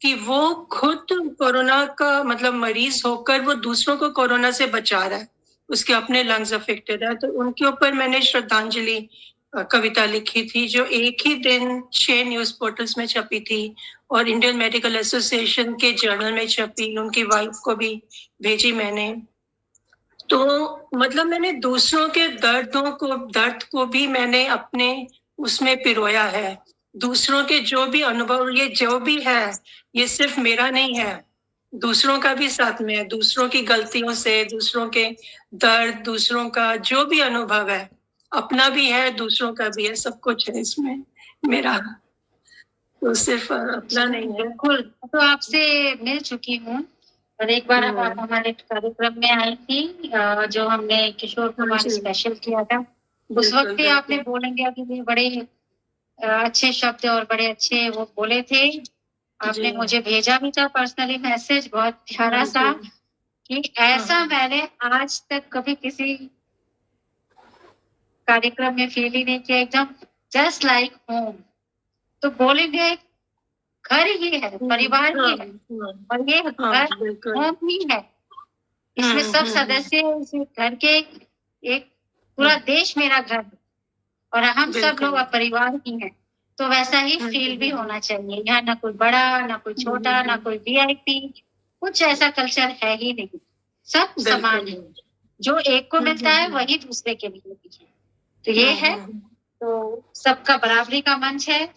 कि वो खुद कोरोना का मतलब मरीज होकर वो दूसरों को कोरोना से बचा रहा है, उसके अपने लंग्स अफेक्टेड है। तो उनके ऊपर मैंने श्रद्धांजलि कविता लिखी थी, जो एक ही दिन 6 न्यूज पोर्टल्स में छपी थी, और इंडियन मेडिकल एसोसिएशन के जर्नल में छपी, उनकी वाइफ को भी भेजी मैंने। तो मतलब मैंने दूसरों के दर्द को भी मैंने अपने उसमें पिरोया है। दूसरों के जो भी अनुभव, ये जो भी है, ये सिर्फ मेरा नहीं है, दूसरों का भी साथ में है। दूसरों की गलतियों से, दूसरों के दर्द, दूसरों का जो भी अनुभव है, अपना भी है, दूसरों का भी है, सब कुछ है इसमें मेरा, तो सिर्फ अपना नहीं है। बिल्कुल, तो आपसे मिल चुकी हूँ, और एक बार आप हमारे कार्यक्रम में आई थी, जो हमने किशोर कुमार स्पेशल किया था। उस वक्त भी आपने बोलेंगे कि बड़े अच्छे शब्द और बड़े अच्छे वो बोले थे। आपने मुझे भेजा भी था पर्सनली मैसेज, बहुत प्यारा सा, कि ऐसा मैंने आज तक कभी किसी कार्यक्रम में फील ही नहीं किया, एकदम जस्ट लाइक होम। तो बोलेंगे घर ही है, परिवार ही है, और ये घर होम ही है। इसमें सब सदस्य इस घर के, एक पूरा देश मेरा घर है, और हम सब लोग अब परिवार ही हैं। तो वैसा ही फील भी होना चाहिए। यहाँ ना कोई बड़ा, ना कोई छोटा, ना कोई वीआईपी, कुछ ऐसा कल्चर है ही नहीं। सब समान है। जो एक को मिलता है वही दूसरे के लिए भी है। तो ये है, तो सबका बराबरी का मंच है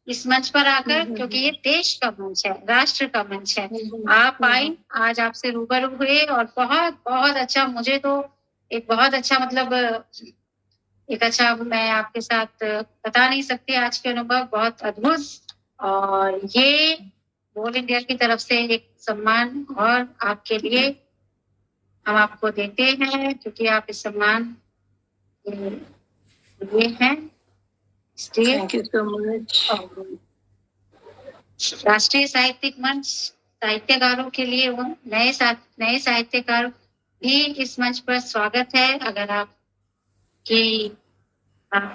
इस मंच पर आकर, क्योंकि ये देश का मंच है, राष्ट्र का मंच है। आप आई, आज आपसे रूबरू हुए और बहुत बहुत अच्छा, मुझे तो एक बहुत अच्छा मतलब एक अच्छा, मैं आपके साथ बता नहीं सकती आज के अनुभव, बहुत अद्भुत। और ये बोल इंडिया की तरफ से एक सम्मान और आपके लिए हम आपको देते हैं, क्योंकि आप इस सम्मान ये हैं। Thank you so much. राष्ट्रीय साहित्यिक मंच साहित्यकारों के लिए वो नए साहित्यकार भी इस मंच पर स्वागत है। अगर आप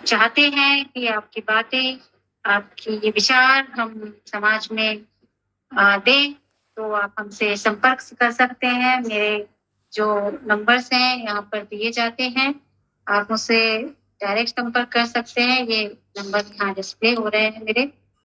चाहते हैं कि आपकी बातें, आपकी ये विचार हम समाज में दें, तो आप हमसे संपर्क कर सकते हैं। मेरे जो नंबर्स हैं यहाँ पर दिए जाते हैं, आप मुझसे डायरेक्ट संपर्क कर सकते हैं। ये नंबर यहाँ डिस्प्ले हो रहे हैं मेरे।